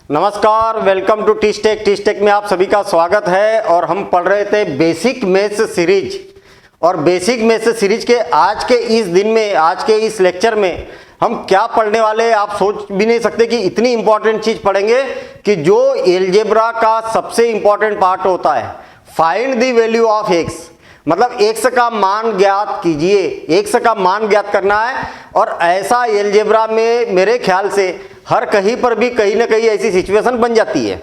नमस्कार, welcome to टीस्टेक। टीस्टेक में आप सभी का स्वागत है। और हम पढ़ रहे थे बेसिक मैथ्स सीरीज। और बेसिक मैथ्स सीरीज के आज के इस दिन में, आज के इस लेक्चर में हम क्या पढ़ने वाले हैं, आप सोच भी नहीं सकते कि इतनी इंपॉर्टेंट चीज पढ़ेंगे कि जो एलजेब्रा का सबसे इंपॉर्टेंट पार्ट होता है, find the value of x. मतलब एक्स का मान ज्ञात कीजिए, एक्स का मान ज्ञात करना है। और ऐसा एलजेब्रा में मेरे ख्याल से हर कहीं पर भी कहीं ना कहीं ऐसी सिचुएशन बन जाती है।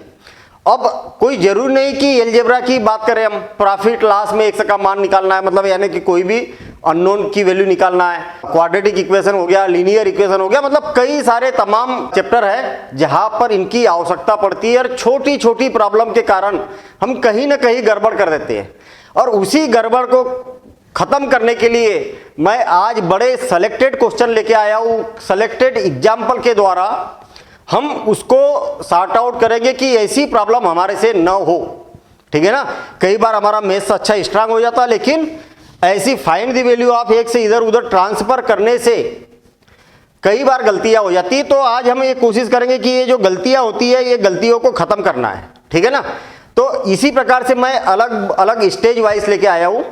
अब कोई जरूरी नहीं कि एलजेब्रा की बात करें हम, प्रॉफिट लॉस में एक्स का मान निकालना है, मतलब यानी कि कोई भी अननोन की वैल्यू निकालना है, क्वाड्रेटिक इक्वेशन हो गया, लीनियर इक्वेशन हो गया, मतलब कई सारे तमाम चैप्टर है जहां पर इनकी आवश्यकता पड़ती है। और छोटी छोटी प्रॉब्लम के कारण हम कहीं ना कहीं गड़बड़ कर देते हैं। और उसी गड़बड़ को खत्म करने के लिए मैं आज बड़े सेलेक्टेड क्वेश्चन लेके आया हूं। सेलेक्टेड एग्जाम्पल के द्वारा हम उसको सॉर्ट आउट करेंगे कि ऐसी प्रॉब्लम हमारे से न हो। ठीक है ना। कई बार हमारा मैथ्स अच्छा स्ट्रांग हो जाता है, लेकिन ऐसी find the value of x से इधर उधर ट्रांसफर करने से कई बार गलतियां हो जाती है। तो आज हम ये कोशिश करेंगे कि ये जो गलतियां होती है, ये गलतियों को खत्म करना है। ठीक है ना। तो इसी प्रकार से मैं अलग अलग स्टेज वाइज लेके आया हूं।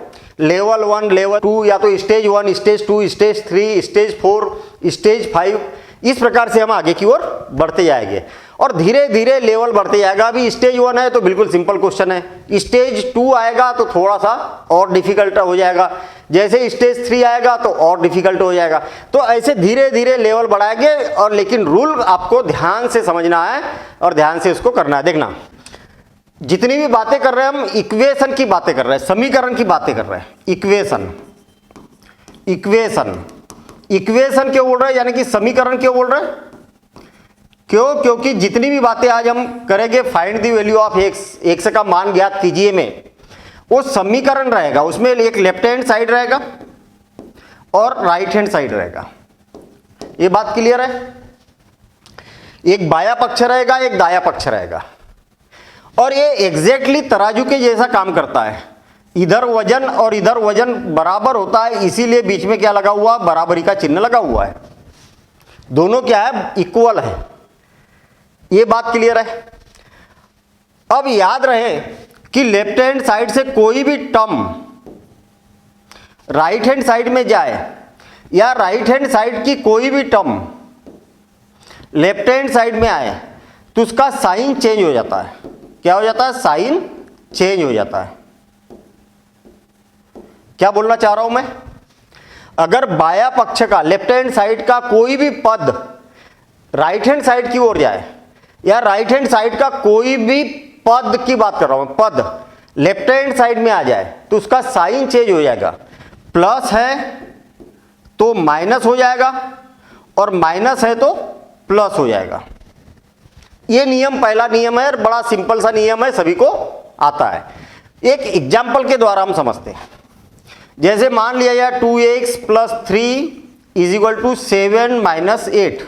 लेवल 1, लेवल 2, या तो stage 1, stage 2, stage 3, stage 4, stage 5, इस प्रकार से हम आगे की ओर बढ़ते जाएंगे और धीरे धीरे लेवल बढ़ते जाएगा। अभी स्टेज 1 है तो बिल्कुल सिंपल क्वेश्चन है, स्टेज 2 आएगा तो थोड़ा सा और डिफिकल्ट हो जाएगा, जैसे स्टेज 3 आएगा तो और डिफिकल्ट हो जाएगा। तो ऐसे धीरे धीरे लेवल बढ़ाएंगे। और लेकिन रूल आपको ध्यान से समझना है और ध्यान से उसको करना है। देखना, जितनी भी बातें कर रहे हैं हम इक्वेशन की बातें कर रहे हैं, समीकरण की बातें कर रहे हैं। इक्वेशन इक्वेशन क्यों बोल रहे हैं, यानी कि समीकरण क्यों बोल रहे हैं? क्यों? क्योंकि जितनी भी बातें आज हम करेंगे find the value of x, x का मान ज्ञात कीजिए में, वो समीकरण रहेगा। उसमें एक लेफ्ट हैंड साइड रहेगा और राइट हैंड साइड रहेगा। ये बात क्लियर है? एक बाया पक्ष रहेगा, एक दाया पक्ष रहेगा। और ये एग्जैक्टली तराजू के जैसा काम करता है। इधर वजन और इधर वजन बराबर होता है, इसीलिए बीच में क्या लगा हुआ? बराबरी का चिन्ह लगा हुआ है। दोनों क्या है? इक्वल है। ये बात क्लियर है? अब याद रहे कि लेफ्ट हैंड साइड से कोई भी टर्म राइट हैंड साइड में जाए, या राइट हैंड साइड की कोई भी टर्म लेफ्ट हैंड साइड में आए, तो उसका साइन चेंज हो जाता है। क्या हो जाता है? साइन चेंज हो जाता है। क्या बोलना चाह रहा हूं मैं? अगर बाया पक्ष का, लेफ्ट हैंड साइड का कोई भी पद राइट हैंड साइड की ओर जाए, या राइट हैंड साइड का कोई भी पद की बात कर रहा हूं, पद लेफ्ट हैंड साइड में आ जाए, तो उसका साइन चेंज हो जाएगा। प्लस है तो माइनस हो जाएगा, और माइनस है तो प्लस हो जाएगा। ये नियम पहला नियम है, और बड़ा सिंपल सा नियम है, सभी को आता है। एक एग्जाम्पल के द्वारा हम समझते हैं। जैसे मान लिया जाए 2x + 3 = 7 - 8।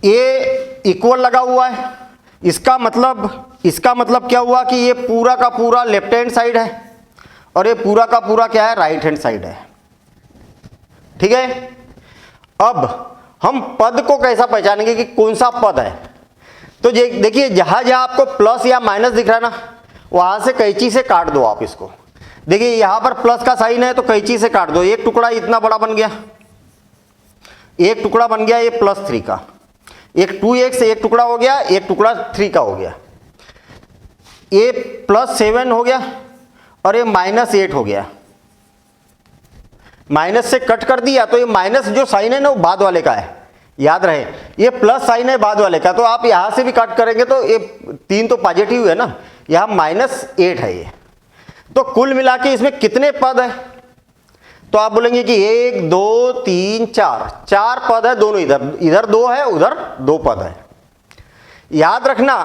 ये इक्वल लगा हुआ है। इसका मतलब क्या हुआ कि ये पूरा का पूरा लेफ्ट हैंड साइड है, और ये पूरा का पूरा क्या है? राइट हैंड साइड है। ठीक है। अब हम पद को कैसा पहचानेंगे कि कौन सा पद है? तो देखिए, जहां जहां आपको प्लस या माइनस दिख रहा है ना, वहां से कैंची से काट दो आप इसको। देखिए, यहां पर प्लस का साइन है तो कैंची से काट दो। एक टुकड़ा इतना बड़ा बन गया, एक टुकड़ा बन गया ये +3 का। एक 2x एक टुकड़ा हो गया, एक टुकड़ा 3 का हो गया। ये +7 हो गया और ये -8 हो गया। माइनस से कट कर दिया तो ये माइनस जो साइन है ना, वो बाद वाले का है। याद रहे, ये प्लस साइन है बाद वाले का, तो आप यहां से भी कट करेंगे तो ये 3 तो पॉजिटिव है ना, यहां -8 है ये। तो कुल मिला के इसमें कितने पद है? तो आप बोलेंगे कि 1 2 3 4 पद है। दोनों इधर 2 है, उधर 2 पद है। याद रखना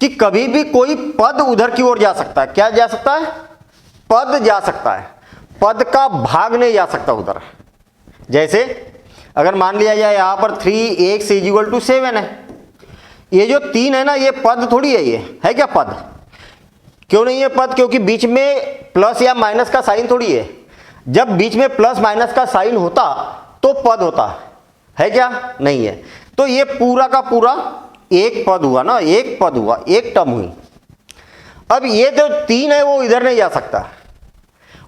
कि कभी भी कोई पद उधर की ओर जा सकता है। क्या जा सकता है? पद जा सकता है, पद का भाग नहीं जा सकता उधर। जैसे अगर मान लिया जाए यहां पर 3x = 7 है, ये जो 3 है ना, ये पद थोड़ी है। ये है क्या पद? क्यों नहीं है पद? क्योंकि बीच में प्लस या माइनस का साइन थोड़ी है। जब बीच में प्लस माइनस का साइन होता तो पद होता है क्या? नहीं है। तो ये पूरा का पूरा एक पद हुआ ना, एक पद हुआ, एक टर्म हुई। अब ये जो 3 है वो इधर नहीं जा सकता,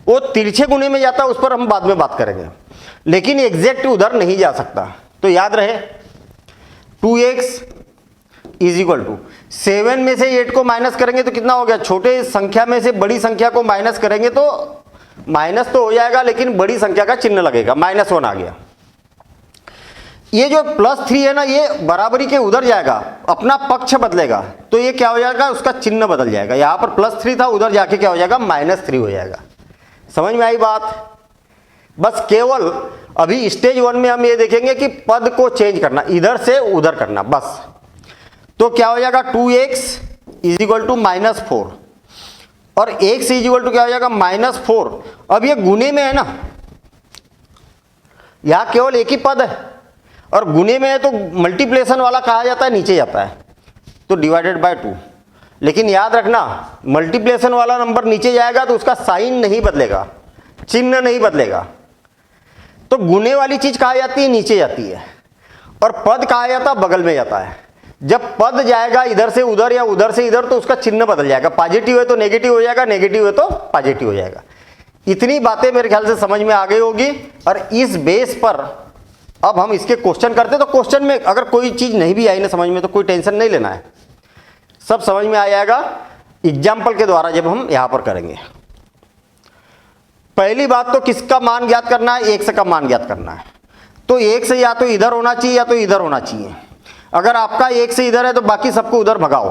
वो तिरछे गुने में जाता है, उस पर हम बाद में बात करेंगे, लेकिन एग्जैक्ट उधर नहीं जा सकता। तो याद रहे 2x इज इक्वल टू 7 में से 8 को माइनस करेंगे तो कितना हो गया, छोटे संख्या में से बड़ी संख्या को माइनस करेंगे तो माइनस तो हो जाएगा, लेकिन बड़ी संख्या का चिन्ह लगेगा, -1 आ गया। ये जो +3 है ना, ये बराबरी के उधर जाएगा, अपना पक्ष बदलेगा, तो ये क्या हो जाएगा, उसका चिन्ह बदल जाएगा। यहां पर +3 था, उधर जाके क्या हो जाएगा, -3 हो जाएगा। समझ में आई बात? बस केवल अभी स्टेज 1 में हम ये देखेंगे कि पद को चेंज करना, इधर से उधर करना, बस। तो क्या हो जाएगा, 2x इज इक्वल टू -4 और x इज इक्वल टू क्या हो जाएगा, -4। अब ये गुने में है ना, यहां केवल एक ही पद है और गुने में है तो मल्टीप्लिकेशन वाला कहा जाता है, नीचे जाता है, तो डिवाइडेड बाय 2। लेकिन याद रखना, मल्टीप्लिकेशन वाला नंबर नीचे जाएगा तो उसका साइन नहीं बदलेगा, चिन्ह नहीं बदलेगा। तो गुने वाली चीज कहा जाती है नीचे जाती है, और पद कहा जाता है बगल में जाता है। जब पद जाएगा इधर से उधर या उधर से इधर तो उसका चिन्ह बदल जाएगा, पॉजिटिव है तो नेगेटिव हो जाएगा, नेगेटिव है तो पॉजिटिव हो जाएगा। इतनी बातें मेरे ख्याल से समझ में आ गई होगी, और इस बेस पर अब हम इसके क्वेश्चन करते। तो क्वेश्चन में अगर कोई चीज नहीं भी आई ना समझ में तो कोई टेंशन नहीं लेना है, सब समझ में आ जाएगा एग्जाम्पल के द्वारा जब हम यहां पर करेंगे। पहली बात तो किसका मान ज्ञात करना है, x का मान ज्ञात करना है। तो x या तो इधर होना चाहिए या तो इधर होना चाहिए। अगर आपका x इधर है तो बाकी सबको उधर भगाओ,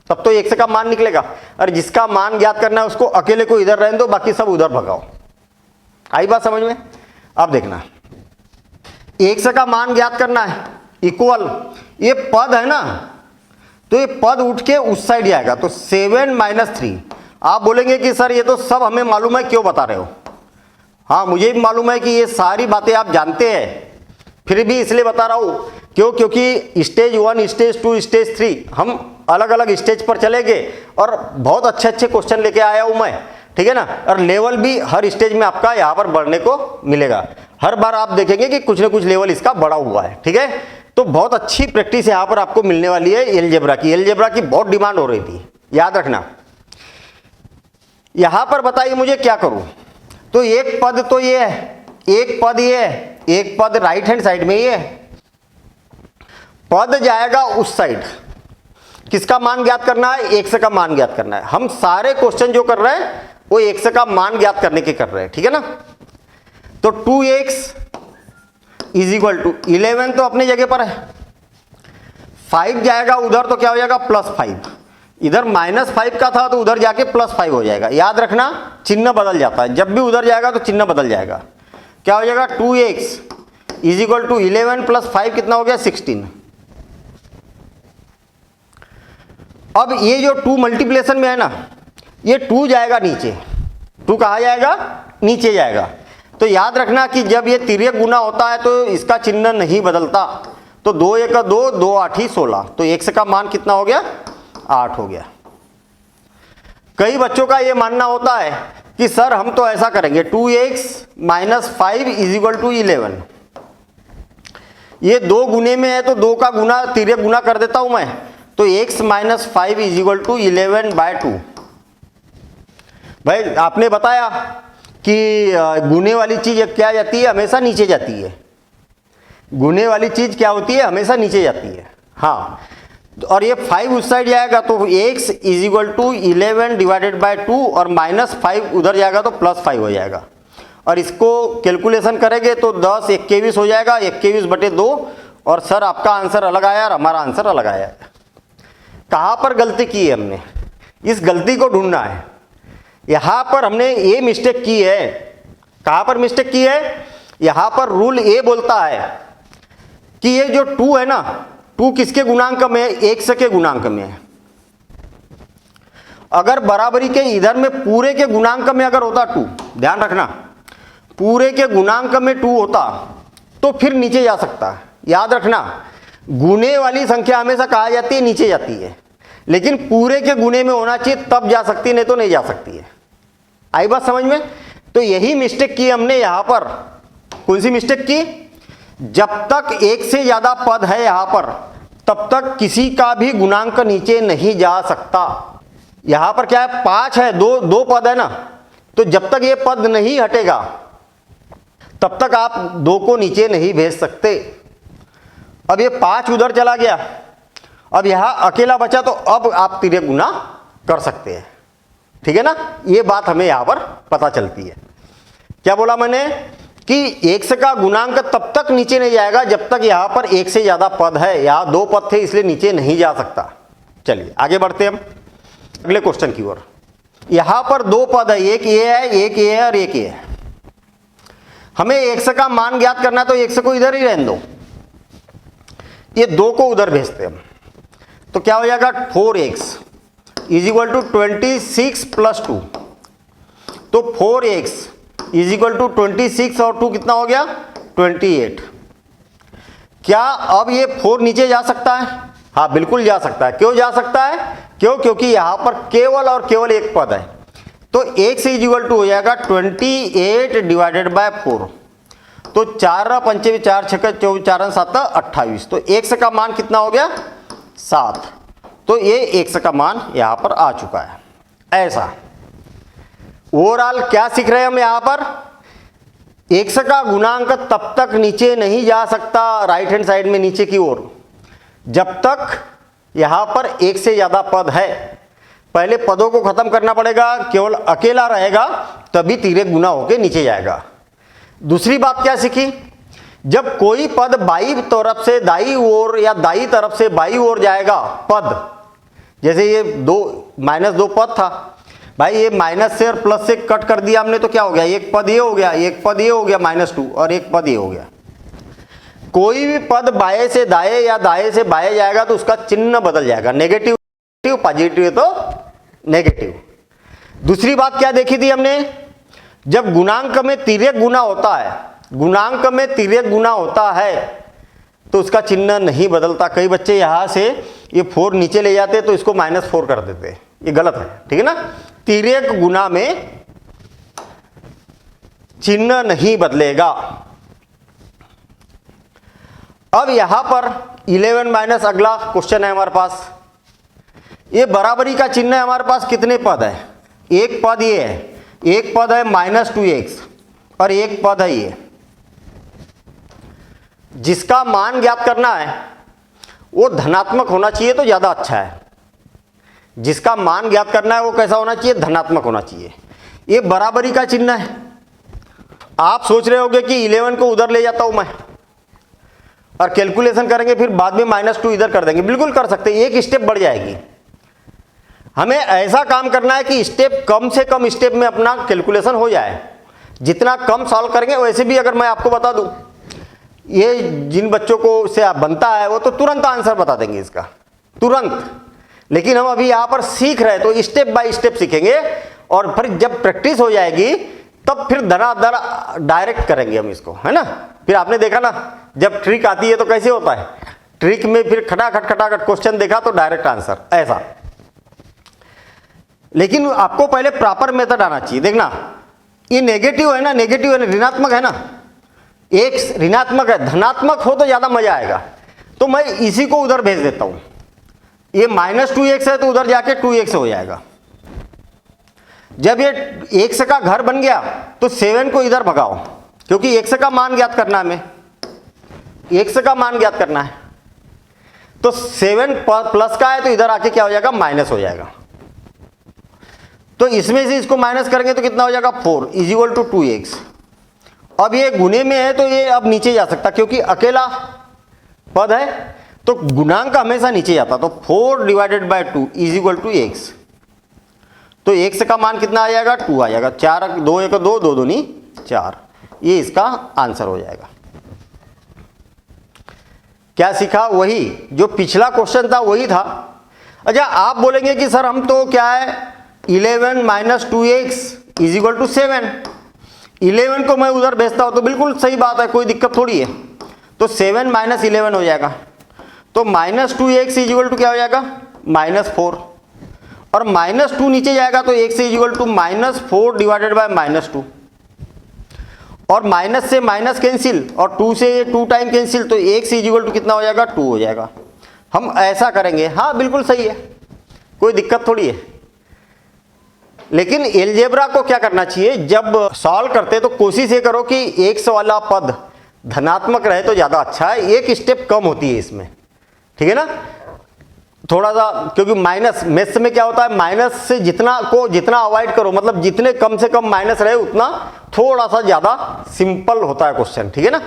तब तो x का मान निकलेगा। और जिसका मान ज्ञात करना है उसको अकेले को इधर रहने दो, बाकी सब उधर भगाओ। आई बात समझ में? अब देखना, x का मान ज्ञात करना है, इक्वल ये पद है ना, तो ये पद उठ के उस साइड जाएगा, तो 7 - 3। आप बोलेंगे कि सर ये तो सब हमें मालूम है, क्यों बता रहे हो? हाँ, मुझे भी मालूम है कि ये सारी बातें आप जानते हैं, फिर भी इसलिए बता रहा हूं। क्यों? क्योंकि स्टेज 1, स्टेज 2, स्टेज 3 हम अलग अलग स्टेज पर चलेंगे और बहुत अच्छे अच्छे क्वेश्चन लेके आया हूं मैं, ठीक है ना। और लेवल भी हर स्टेज में आपका यहाँ पर बढ़ने को मिलेगा। हर बार आप देखेंगे कि कुछ ना कुछ लेवल इसका बढ़ा हुआ है, ठीक है। तो बहुत अच्छी प्रैक्टिस यहाँ पर आपको मिलने वाली है एलजेब्रा की। एलजेब्रा की बहुत डिमांड हो रही थी, याद रखना। यहां पर बताइए मुझे क्या करूं। तो एक पद तो ये है, एक पद ये है, एक पद राइट हैंड साइड में ये है, पद जाएगा उस साइड। किसका मान ज्ञात करना है? x का मान ज्ञात करना है। हम सारे क्वेश्चन जो कर रहे हैं वो x का मान ज्ञात करने के कर रहे हैं, ठीक है ना। तो 2x इज इक्वल टू 11 तो अपनी जगह पर है, 5 जाएगा उधर तो क्या हो जाएगा, +5। इधर -5 का था तो उधर जाके +5 हो जाएगा। याद रखना, चिन्ह बदल जाता है, जब भी उधर जाएगा तो चिन्ह बदल जाएगा। क्या हो जाएगा, 2x इज इक्वल टू 11 + 5 कितना हो गया, 16। अब ये जो 2 मल्टीप्लिकेशन में है ना, ये 2 जाएगा नीचे, 2 कहाँ जाएगा, नीचे जाएगा। तो याद रखना कि जब ये तिर्यक गुना होता है तो इसका चिन्ह नहीं बदलता। तो 2 × 1 = 2, 2 × 8 = 16। तो x का मान कितना हो गया, 8 हो गया। कई बच्चों का ये मानना होता है कि सर हम तो ऐसा करेंगे, 2x - 5 इज इक्वल टू 11। ये 2 गुने में है तो 2 का गुना तिर्यक गुना कर देता हूं मैं, तो x - 5 इज इक्वल टू 11/2। भाई आपने बताया कि गुने वाली चीज क्या जाती है, हमेशा नीचे जाती है। गुने वाली चीज क्या होती है, हमेशा नीचे जाती है। हाँ, और ये 5 उस साइड जाएगा तो x इज इक्वल टू 11/2 और -5 उधर जाएगा तो +5 हो जाएगा। और इसको कैलकुलेशन करेंगे तो 10 × 21 हो जाएगा, 21/2। और सर आपका आंसर अलग आया और हमारा आंसर अलग आया। कहाँ पर गलती की है हमने, इस गलती को ढूंढना है। यहां पर हमने ये मिस्टेक की है। कहां पर मिस्टेक की है, यहां पर रूल ए बोलता है कि ये जो 2 है ना, 2 किसके गुणांक में है, x के गुणांक में है। अगर बराबरी के इधर में पूरे के गुणांक में अगर होता 2, ध्यान रखना, पूरे के गुणांक में 2 होता तो फिर नीचे जा सकता है। याद रखना, गुने वाली संख्या हमेशा कहा जाती है नीचे जाती है, लेकिन पूरे के गुने में होना चाहिए तब जा सकती है, नहीं तो नहीं जा सकती है। आई बात समझ में? तो यही मिस्टेक की हमने यहां पर। कौन सी मिस्टेक की? जब तक एक से ज्यादा पद है यहां पर तब तक किसी का भी गुणांक नीचे नहीं जा सकता। यहां पर क्या है, 5 है, दो पद है ना, तो जब तक ये पद नहीं हटेगा तब तक आप 2 को नीचे नहीं भेज सकते। अब ये 5 उधर चला गया, अब यहां अकेला बचा, तो अब आप तिर्यक गुना कर सकते हैं। ठीक है ना, ये बात हमें यहां पर पता चलती है। क्या बोला मैंने कि x का गुणांक तब तक नीचे नहीं जाएगा जब तक यहां पर एक से ज्यादा पद है। यहां 2 पद थे इसलिए नीचे नहीं जा सकता। चलिए आगे बढ़ते हैं हम अगले क्वेश्चन की ओर। यहां पर 2 पद है, एक ये है, एक ये है और एक ये है। हमें x का मान ज्ञात करना है, तो x को इधर ही रहने दो, ये 2 को उधर भेजते हैं हम। तो क्या हो जाएगा, 4x is equal to 26 plus 2। तो 4x इज इक्वल टू 26 और 2 कितना हो गया, 28। क्या अब ये 4 नीचे जा सकता है? हाँ बिल्कुल जा सकता है। क्यों जा सकता है? क्यों? क्योंकि यहां पर केवल और केवल एक पद है। तो x इज इक्वल टू हो जाएगा 28 डिवाइडेड बाय 4। तो 4 पंचे 4 छक्के 24 4 7 28। तो x का मान कितना हो गया, 7। तो ये x का मान यहां पर आ चुका है। ऐसा ओवरऑल क्या सीख रहे हैं हम यहां पर, x का गुणांक तब तक नीचे नहीं जा सकता राइट हैंड साइड में नीचे की ओर जब तक यहां पर एक से ज्यादा पद है। पहले पदों को खत्म करना पड़ेगा, केवल अकेला रहेगा तभी तिर्यक गुना होके नीचे जाएगा। दूसरी बात क्या सीखी, जब कोई पद बाई तरफ से दाई ओर या दाई तरफ से बाई ओर जाएगा पद, जैसे ये -2 पद था भाई, ये माइनस से और प्लस से कट कर दिया हमने, तो क्या हो गया, एक पद ये हो गया, एक पद ये हो गया -2 और एक पद ये हो गया। कोई भी पद बाएं से दाएं या दाएं से बाएं जाएगा तो उसका चिन्ह बदल जाएगा, नेगेटिव पॉजिटिव है तो नेगेटिव। दूसरी बात क्या देखी थी हमने, जब गुणांक में तिर्यक गुना होता है, गुणांक में तिर्यक गुना होता है तो उसका चिन्ह नहीं बदलता। कई बच्चे यहां से ये 4 नीचे ले जाते तो इसको -4 कर देते, ये गलत है। ठीक है ना, तिर्यक गुना में चिन्ह नहीं बदलेगा। अब यहां पर 11 माइनस अगला क्वेश्चन है हमारे पास। ये बराबरी का चिन्ह है हमारे पास, कितने पद है, एक पद ये है, एक पद है -2x और एक पद है ये। जिसका मान ज्ञात करना है वो धनात्मक होना चाहिए तो ज्यादा अच्छा है। जिसका मान ज्ञात करना है वो कैसा होना चाहिए, धनात्मक होना चाहिए। ये बराबरी का चिन्ह है। आप सोच रहे होंगे कि 11 को उधर ले जाता हूं मैं और कैलकुलेशन करेंगे फिर बाद में -2 इधर कर देंगे, बिल्कुल कर सकते हैं, एक स्टेप बढ़ जाएगी। हमें ऐसा काम करना है कि स्टेप कम से कम स्टेप में अपना कैलकुलेशन हो जाए। जितना कम सॉल्व करेंगे, वैसे भी अगर मैं आपको बता दूं, ये जिन बच्चों को से आप बनता है वो तो तुरंत आंसर बता देंगे इसका, तुरंत। लेकिन हम अभी यहां पर सीख रहे हैं तो स्टेप बाय स्टेप सीखेंगे और फिर जब प्रैक्टिस हो जाएगी तब फिर धनाधर डायरेक्ट करेंगे हम इसको, है ना। फिर आपने देखा ना, जब ट्रिक आती है तो कैसे होता है, ट्रिक में फिर खटाखट क्वेश्चन देखा तो डायरेक्ट आंसर, ऐसा। लेकिन आपको पहले प्रॉपर मेथड आना चाहिए। देखना, ये नेगेटिव है ना, नेगेटिव है ना, ऋणात्मक है ना, एक ऋणात्मक है, धनात्मक हो तो ज्यादा मजा आएगा। तो मैं इसी को उधर भेज देता हूं, ये -2x है तो उधर जाके 2x हो जाएगा। जब ये x का घर बन गया तो 7 को इधर भगाओ, क्योंकि x का मान ज्ञात करना है, हमें x का मान ज्ञात करना है। तो 7 प्लस का है तो इधर आके क्या हो जाएगा, माइनस हो जाएगा। तो इसमें से इसको माइनस करेंगे तो कितना हो जाएगा, 4 इज इक्वल टू 2x। अब ये गुने में है तो ये अब नीचे जा सकता, क्योंकि अकेला पद है तो गुणांक हमेशा नीचे जाता। तो 4 divided by 2 is equal to x। तो x का मान कितना आ जाएगा, 2 आ जाएगा। 4 2 1 2 2 2 4, ये इसका आंसर हो जाएगा। क्या सीखा, वही जो पिछला क्वेश्चन था वही था। अच्छा, आप बोलेंगे कि सर हम तो क्या है 11 minus 2x is equal to 7, 11 को मैं उधर भेजता हूं तो बिल्कुल सही बात है, कोई दिक्कत थोड़ी है। तो 7 माइनस 11 हो जाएगा। तो -2x इज इक्वल टू क्या हो जाएगा, -4, और -2 नीचे जाएगा तो x is equal to -4 divided by -2। और माइनस से माइनस कैंसिल और 2 से ये 2 टाइम कैंसिल, तो x इक्वल टू कितना हो जाएगा 2 हो जाएगा। हम ऐसा करेंगे, हाँ बिल्कुल सही है, कोई दिक्कत थोड़ी है। लेकिन एलजेब्रा को क्या करना चाहिए, जब सॉल्व करते तो कोशिश ये करो कि x वाला पद धनात्मक रहे तो ज़्यादा अच्छा है, एक स्टेप कम होती है इसमें, ठीक है ना, थोड़ा सा, क्योंकि माइनस मैथ्स में क्या होता है, माइनस से जितना अवॉइड करो, मतलब जितने कम से कम माइनस रहे उतना थोड़ा सा ज़्यादा सिंपल होता है क्वेश्चन, ठीक है ना।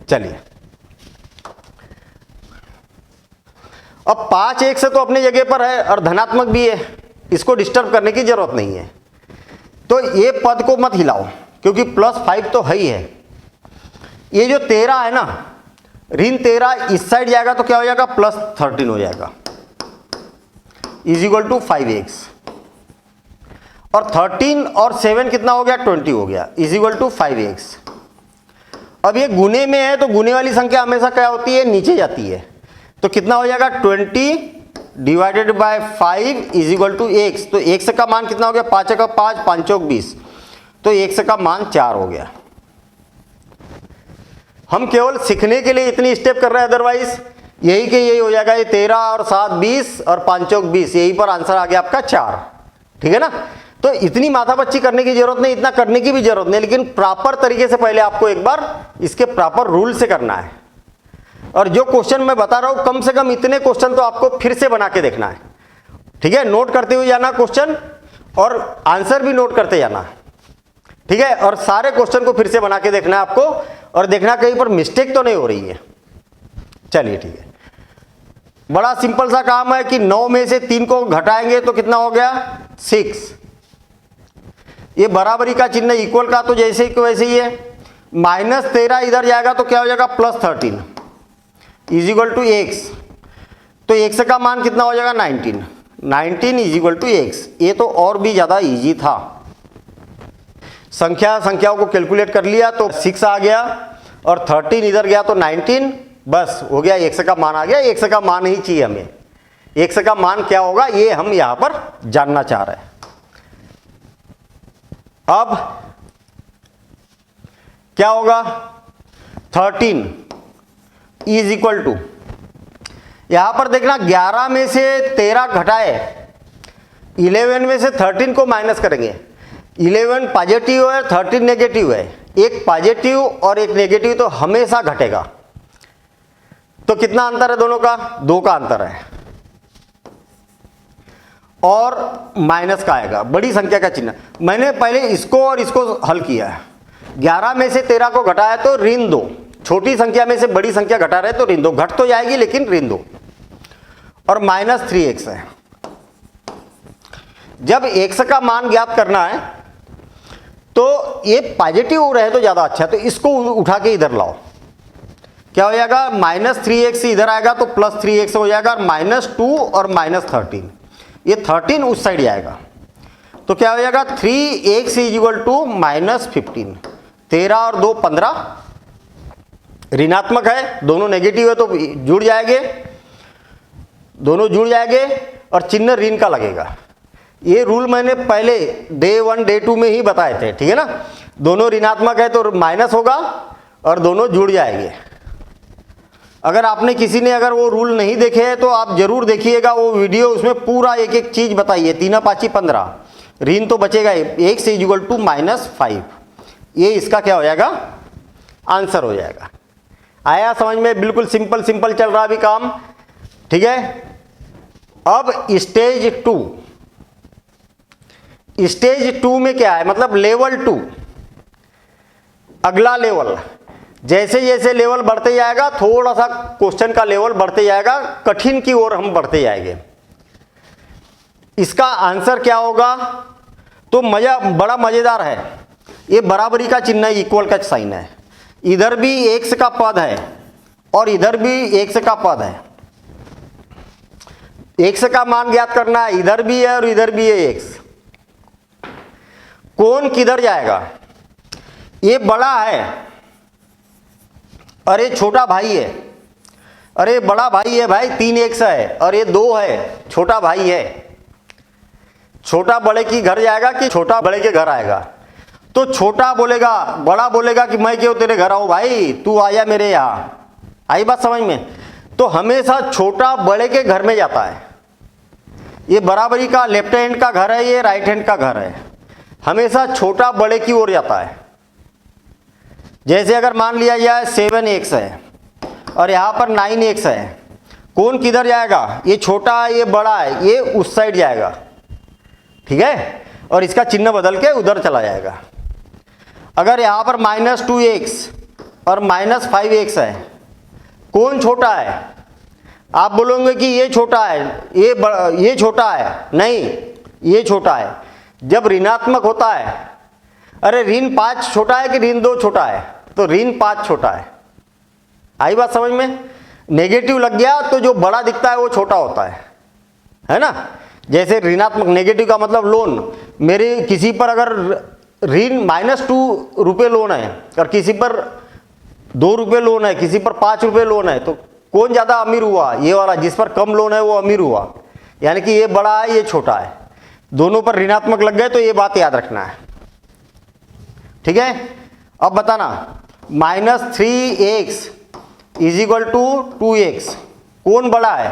चलिए अब 5x तो अपनी जगह पर है और धनात्मक भी है, इसको डिस्टर्ब करने की जरूरत नहीं है, तो ये पद को मत हिलाओ क्योंकि +5 तो है ही है। ये जो 13 है ना, ऋण 13 इस साइड जाएगा तो क्या हो जाएगा +13 हो जाएगा, इज इक्वल टू 5x, और 13 और 7 कितना हो गया 20 हो गया, इज इक्वल टू 5x। अब ये गुने में है तो गुने वाली संख्या हमेशा क्या होती है, नीचे जाती है, तो कितना हो जाएगा 20 divided by 5 is equal to x। तो x का मान कितना हो गया, 5 का 5, 5 चौक 20, तो x का मान 4 हो गया। हम केवल सीखने के लिए इतनी स्टेप कर रहे हैं, अदरवाइज यही के यही हो जाएगा, ये 13 और 7 20 और 5 चौक 20, यही पर आंसर आ गया आपका 4, ठीक है ना। तो इतनी माथापच्ची करने की जरूरत नहीं, इतना करने की भी जरूरत नहीं, लेकिन प्रॉपर तरीके से पहले आपको एक बार इसके प्रॉपर रूल से करना है। और जो क्वेश्चन मैं बता रहा हूं, कम से कम इतने क्वेश्चन तो आपको फिर से बना के देखना है, ठीक है, नोट करते हुए जाना क्वेश्चन और आंसर भी नोट करते जाना, ठीक है, और सारे क्वेश्चन को फिर से बना के देखना है आपको, और देखना कहीं पर मिस्टेक तो नहीं हो रही है। चलिए ठीक है, बड़ा सिंपल सा काम है कि 9 में से 3 को घटाएंगे तो कितना हो गया 6। ये बराबरी का चिन्ह इक्वल का तो जैसे ही वैसे ही है, -13 इधर जाएगा तो क्या हो जाएगा +13 इज इक्वल टू x, तो x का मान कितना हो जाएगा 19 इज इक्वल टू x। ये तो और भी ज्यादा इजी था, संख्याओं को कैलकुलेट कर लिया तो 6 आ गया और 13 इधर गया तो 19, बस हो गया, x का मान आ गया। x का मान ही चाहिए हमें, x का मान क्या होगा ये हम यहां पर जानना चाह रहे हैं। अब क्या होगा, 13 इज इक्वल टू, यहां पर देखना 11 में से 13 घटाए, 11 में से 13 को माइनस करेंगे, 11 पॉजिटिव है 13 नेगेटिव है, एक पॉजिटिव और एक नेगेटिव तो हमेशा घटेगा, तो कितना अंतर है दोनों का, 2 का अंतर है, और माइनस का आएगा बड़ी संख्या का चिन्ह। मैंने पहले इसको और इसको हल किया है, 11 में से 13 को घटाया तो ऋण 2, छोटी संख्या में से बड़ी संख्या घटा रहे तो ऋण 2, घट तो जाएगी लेकिन ऋण 2, और -3x है। जब x का मान ज्ञात करना है तो ये पॉजिटिव रहे तो ज्यादा अच्छा है, तो इसको उठा के इधर लाओ, क्या हो जाएगा -3x इधर आएगा तो +3x हो जाएगा, -2 और -13, ये 13 उस साइड जाएगा तो क्या हो जाएगा 3x इज इक्वल टू -15, 13 और 2 15, ऋणात्मक है, दोनों नेगेटिव है तो जुड़ जाएंगे, दोनों जुड़ जाएंगे और चिन्ह ऋण का लगेगा। ये रूल मैंने पहले डे 1 डे 2 में ही बताए थे, ठीक है ना, दोनों ऋणात्मक है तो माइनस होगा और दोनों जुड़ जाएंगे। अगर आपने किसी ने अगर वो रूल नहीं देखे हैं तो आप जरूर देखिएगा वो वीडियो, उसमें पूरा एक एक चीज बताइए, 3 5 15, ऋण तो बचेगा, x इज इक्वल टू -5, ये इसका क्या हो जाएगा आंसर हो जाएगा। आया समझ में, बिल्कुल सिंपल सिंपल चल रहा अभी काम, ठीक है। अब स्टेज 2 में क्या है, मतलब लेवल 2, अगला लेवल, जैसे जैसे लेवल बढ़ते जाएगा थोड़ा सा क्वेश्चन का लेवल बढ़ते जाएगा, कठिन की ओर हम बढ़ते जाएंगे। इसका आंसर क्या होगा, तो बड़ा मजेदार है, ये बराबरी का चिन्ह है, इक्वल का साइन है, इधर भी x का पद है और इधर भी x का पद है, x का मान ज्ञात करना है, इधर भी है और इधर भी है x। कौन किधर जाएगा, ये बड़ा है, अरे छोटा भाई है, अरे बड़ा भाई है भाई 3x है और ये 2 है, छोटा भाई है, छोटा बड़े की घर जाएगा कि छोटा बड़े के घर आएगा, तो छोटा बोलेगा, बड़ा बोलेगा कि मैं क्यों तेरे घर आऊं भाई, तू आया मेरे यहाँ। आई बात समझ में? तो हमेशा छोटा बड़े के घर में जाता है। ये बराबरी का लेफ्ट हैंड का घर है, ये राइट हैंड का घर है, हमेशा छोटा बड़े की ओर जाता है। जैसे अगर मान लिया जाए 7x है और यहाँ पर 9x है, कौन किधर जाएगा? ये छोटा है, ये बड़ा है, ये उस साइड जाएगा, ठीक है, और इसका चिन्ह बदल के उधर चला जाएगा। अगर यहाँ पर -2x और -5x है, कौन छोटा है? आप बोलोगे कि ये छोटा है, ये छोटा है, नहीं, ये छोटा है। जब ऋणात्मक होता है, अरे ऋण 5 छोटा है कि ऋण 2 छोटा है? तो ऋण 5 छोटा है। आई बात समझ में? नेगेटिव लग गया तो जो बड़ा दिखता है वो छोटा होता है ना। जैसे ऋणात्मक, नेगेटिव का मतलब लोन, मेरे किसी पर अगर ऋण -2 रुपये लोन है और किसी पर 2 रुपये लोन है, किसी पर 5 रुपये लोन है, तो कौन ज़्यादा अमीर हुआ? ये वाला, जिस पर कम लोन है वो अमीर हुआ। यानी कि ये बड़ा है, ये छोटा है, दोनों पर ऋणात्मक लग गए, तो ये बात याद रखना है, ठीक है। अब बताना, -3x = 2x, कौन बड़ा है?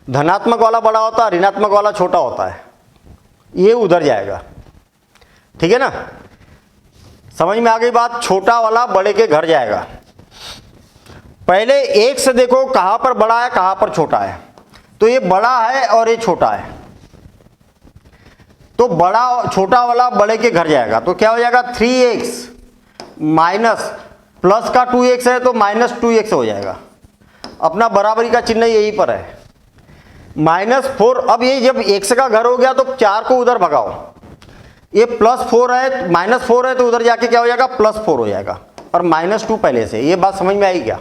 धनात्मक वाला बड़ा होता है, ऋणात्मक वाला छोटा होता है, ये उधर जाएगा, ठीक है ना। समझ में आ गई बात? छोटा वाला बड़े के घर जाएगा। पहले x देखो कहां पर बड़ा है कहां पर छोटा है। तो ये बड़ा है और ये छोटा है, तो बड़ा छोटा वाला बड़े के घर जाएगा। तो क्या हो जाएगा? 3x माइनस प्लस का 2x है तो -2x हो जाएगा। अपना बराबरी का चिन्ह यही पर है, -4। अब ये जब x का घर हो गया तो 4 को उधर भगाओ, ये +4 है, -4 है, तो उधर जाके क्या हो जाएगा? +4 हो जाएगा, और -2 पहले से। ये बात समझ में आई क्या?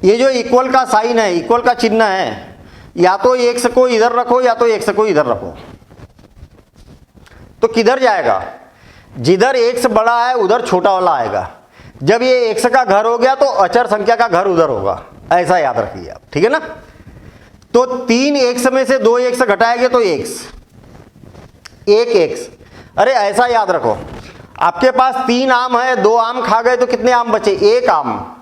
ये जो इक्वल का साइन है, इक्वल का चिन्ह है, या तो x को इधर रखो या तो x को इधर रखो, तो किधर जाएगा? जिधर x बड़ा है उधर छोटा वाला आएगा। जब ये x का घर हो गया तो अचर संख्या का घर उधर होगा, ऐसा याद रखिए आप, ठीक है ना। तो 3x में से 2x घटाएंगे तो x, 1x। अरे ऐसा याद रखो, आपके पास 3 आम है, 2 आम खा गए तो कितने आम बचे? 1 आम,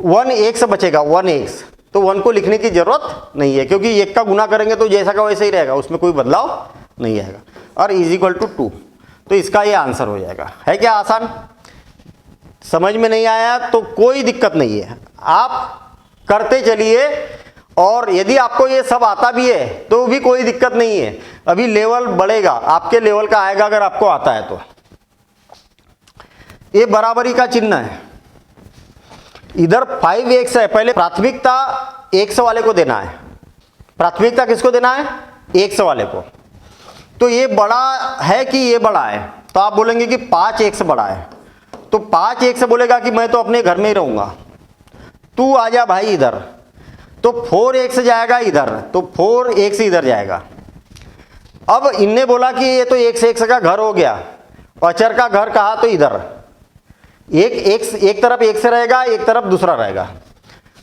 1x बचेगा, 1x। तो 1 को लिखने की जरूरत नहीं है, क्योंकि 1 का गुना करेंगे तो जैसा का वैसे ही रहेगा, उसमें कोई बदलाव नहीं आएगा। और = 2, तो इसका ये आंसर हो जाएगा। है क्या आसान? समझ में नहीं आया तो कोई दिक्कत नहीं है, आप करते चलिए, और यदि आपको ये सब आता भी है तो भी कोई दिक्कत नहीं है, अभी लेवल बढ़ेगा, आपके लेवल का आएगा अगर आपको आता है तो। ये बराबरी का चिन्ह है, इधर 5x है, पहले प्राथमिकता x वाले को देना है। प्राथमिकता किसको देना है? x वाले को। तो ये बड़ा है कि ये बड़ा है? तो आप बोलेंगे कि 5x बड़ा है, तो 5x बोलेगा कि मैं तो अपने घर में ही रहूंगा, तू आ जा भाई इधर, तो 4x जाएगा इधर, तो 4x इधर जाएगा। अब इनने बोला कि ये तो x का घर हो गया, अचर का घर कहा तो इधर, एक तरफ x रहेगा, एक तरफ दूसरा रहेगा,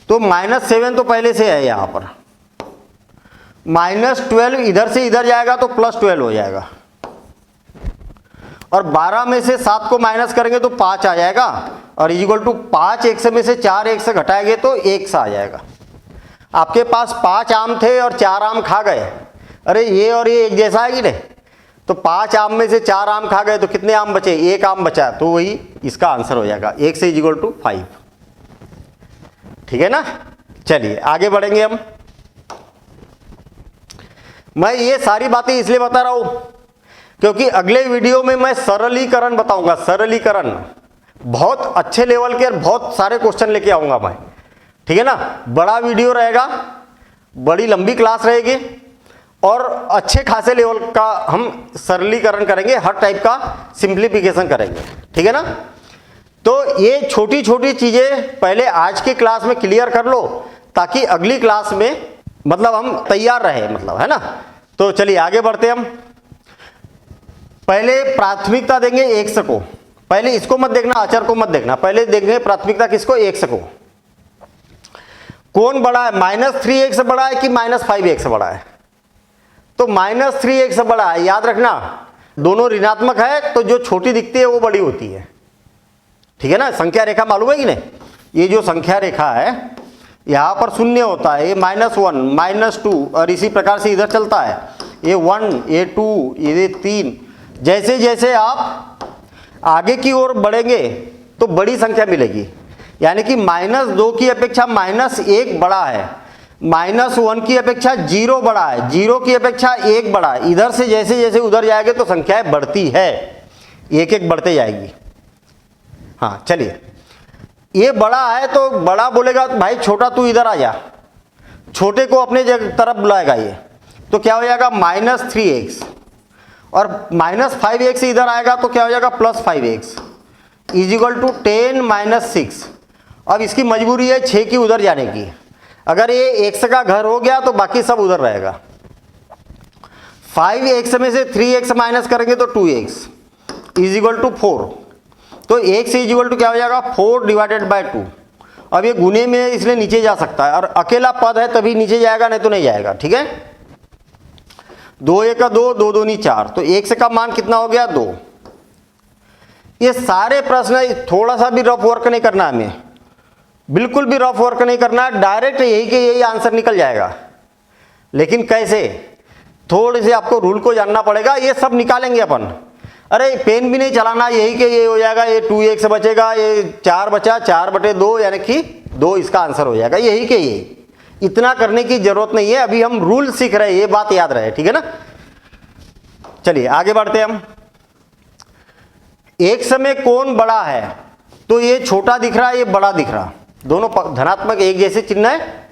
तो -7 तो पहले से है यहाँ पर, -12 इधर से इधर जाएगा तो +12 हो जाएगा, और 12 में से 7 को माइनस करेंगे तो 5 आ जाएगा, और = 5x में से 4x घटाएंगे तो x आ जाएगा। आपके पास 5 आम थे और 4 आम खा गए, अरे ये और ये एक जैसा है कि नहीं? तो 5 आम में से 4 आम खा गए तो कितने आम बचे? 1 आम बचा, तो वही इसका आंसर हो जाएगा, x = 5, ठीक है ना। चलिए आगे बढ़ेंगे हम। मैं ये सारी बातें इसलिए बता रहा हूं क्योंकि अगले वीडियो में मैं सरलीकरण बताऊंगा, सरलीकरण, बहुत अच्छे लेवल के और बहुत सारे क्वेश्चन लेके आऊंगा मैं, ठीक है ना। बड़ा वीडियो रहेगा, बड़ी लंबी क्लास रहेगी, और अच्छे खासे लेवल का हम सरलीकरण करेंगे, हर टाइप का सिंप्लीफिकेशन करेंगे, ठीक है ना। तो ये छोटी छोटी चीजें पहले आज की क्लास में क्लियर कर लो, ताकि अगली क्लास में मतलब हम तैयार रहे, मतलब, है ना। तो चलिए आगे बढ़ते हम। पहले प्राथमिकता देंगे x को, पहले इसको मत देखना, अचर को मत देखना, पहले देंगे प्राथमिकता किसको? x को। कौन बड़ा है? -3x बड़ा है कि -5x बड़ा है? तो -3x बड़ा है, याद रखना। दोनों ऋणात्मक है तो जो छोटी दिखती है वो बड़ी होती है, ठीक है ना। संख्या रेखा मालूम है कि नहीं, ये जो संख्या रेखा है यहाँ पर शून्य होता है, ये -1 -2 और इसी प्रकार से इधर चलता है, ये 1 ये 2 ये 3। जैसे जैसे आप आगे की ओर बढ़ेंगे तो बड़ी संख्या मिलेगी, यानी कि -2 की अपेक्षा -1 बड़ा है, -1 की अपेक्षा 0 बड़ा है, 0 की अपेक्षा 1 बड़ा है। इधर से जैसे जैसे उधर जाएंगे तो संख्याएं बढ़ती है, एक एक बढ़ते जाएगी। हाँ चलिए, ये बड़ा है तो बड़ा बोलेगा भाई छोटा तू इधर आ जा, छोटे को अपने तरफ बुलाएगा ये, तो क्या हो जाएगा -3x, और -5x इधर आएगा तो क्या हो जाएगा +5x = 10 - 6। अब इसकी मजबूरी है 6 की उधर जाने की, अगर ये x का घर हो गया तो बाकी सब उधर रहेगा। 5x में से 3x माइनस करेंगे तो 2x = 4, तो x क्या हो जाएगा 4/2। अब ये गुने में इसलिए नीचे जा सकता है, और अकेला पद है तभी नीचे जाएगा, नहीं तो नहीं जाएगा, ठीक है। 2 1 का 2, 2 2 नहीं 4, तो x का मान कितना हो गया 2। ये सारे प्रश्न थोड़ा सा भी रफ वर्क नहीं करना, हमें बिल्कुल भी रफ वर्क नहीं करना, डायरेक्ट यही के यही आंसर निकल जाएगा। लेकिन कैसे, थोड़े से आपको रूल को जानना पड़ेगा, ये सब निकालेंगे अपन। अरे पेन भी नहीं चलाना, यही के ये हो जाएगा, ये 2x बचेगा, ये 4 बचा, 4/2 यानी कि 2 इसका आंसर हो जाएगा, यही के ये। इतना करने की जरूरत नहीं है, अभी हम रूल सीख रहे हैं, ये बात याद रहे, ठीक है ना। चलिए आगे बढ़ते हैं हम। एक समय कौन बड़ा है, तो ये छोटा दिख रहा है, ये बड़ा दिख रहा, दोनों धनात्मक एक जैसे चिन्ह है,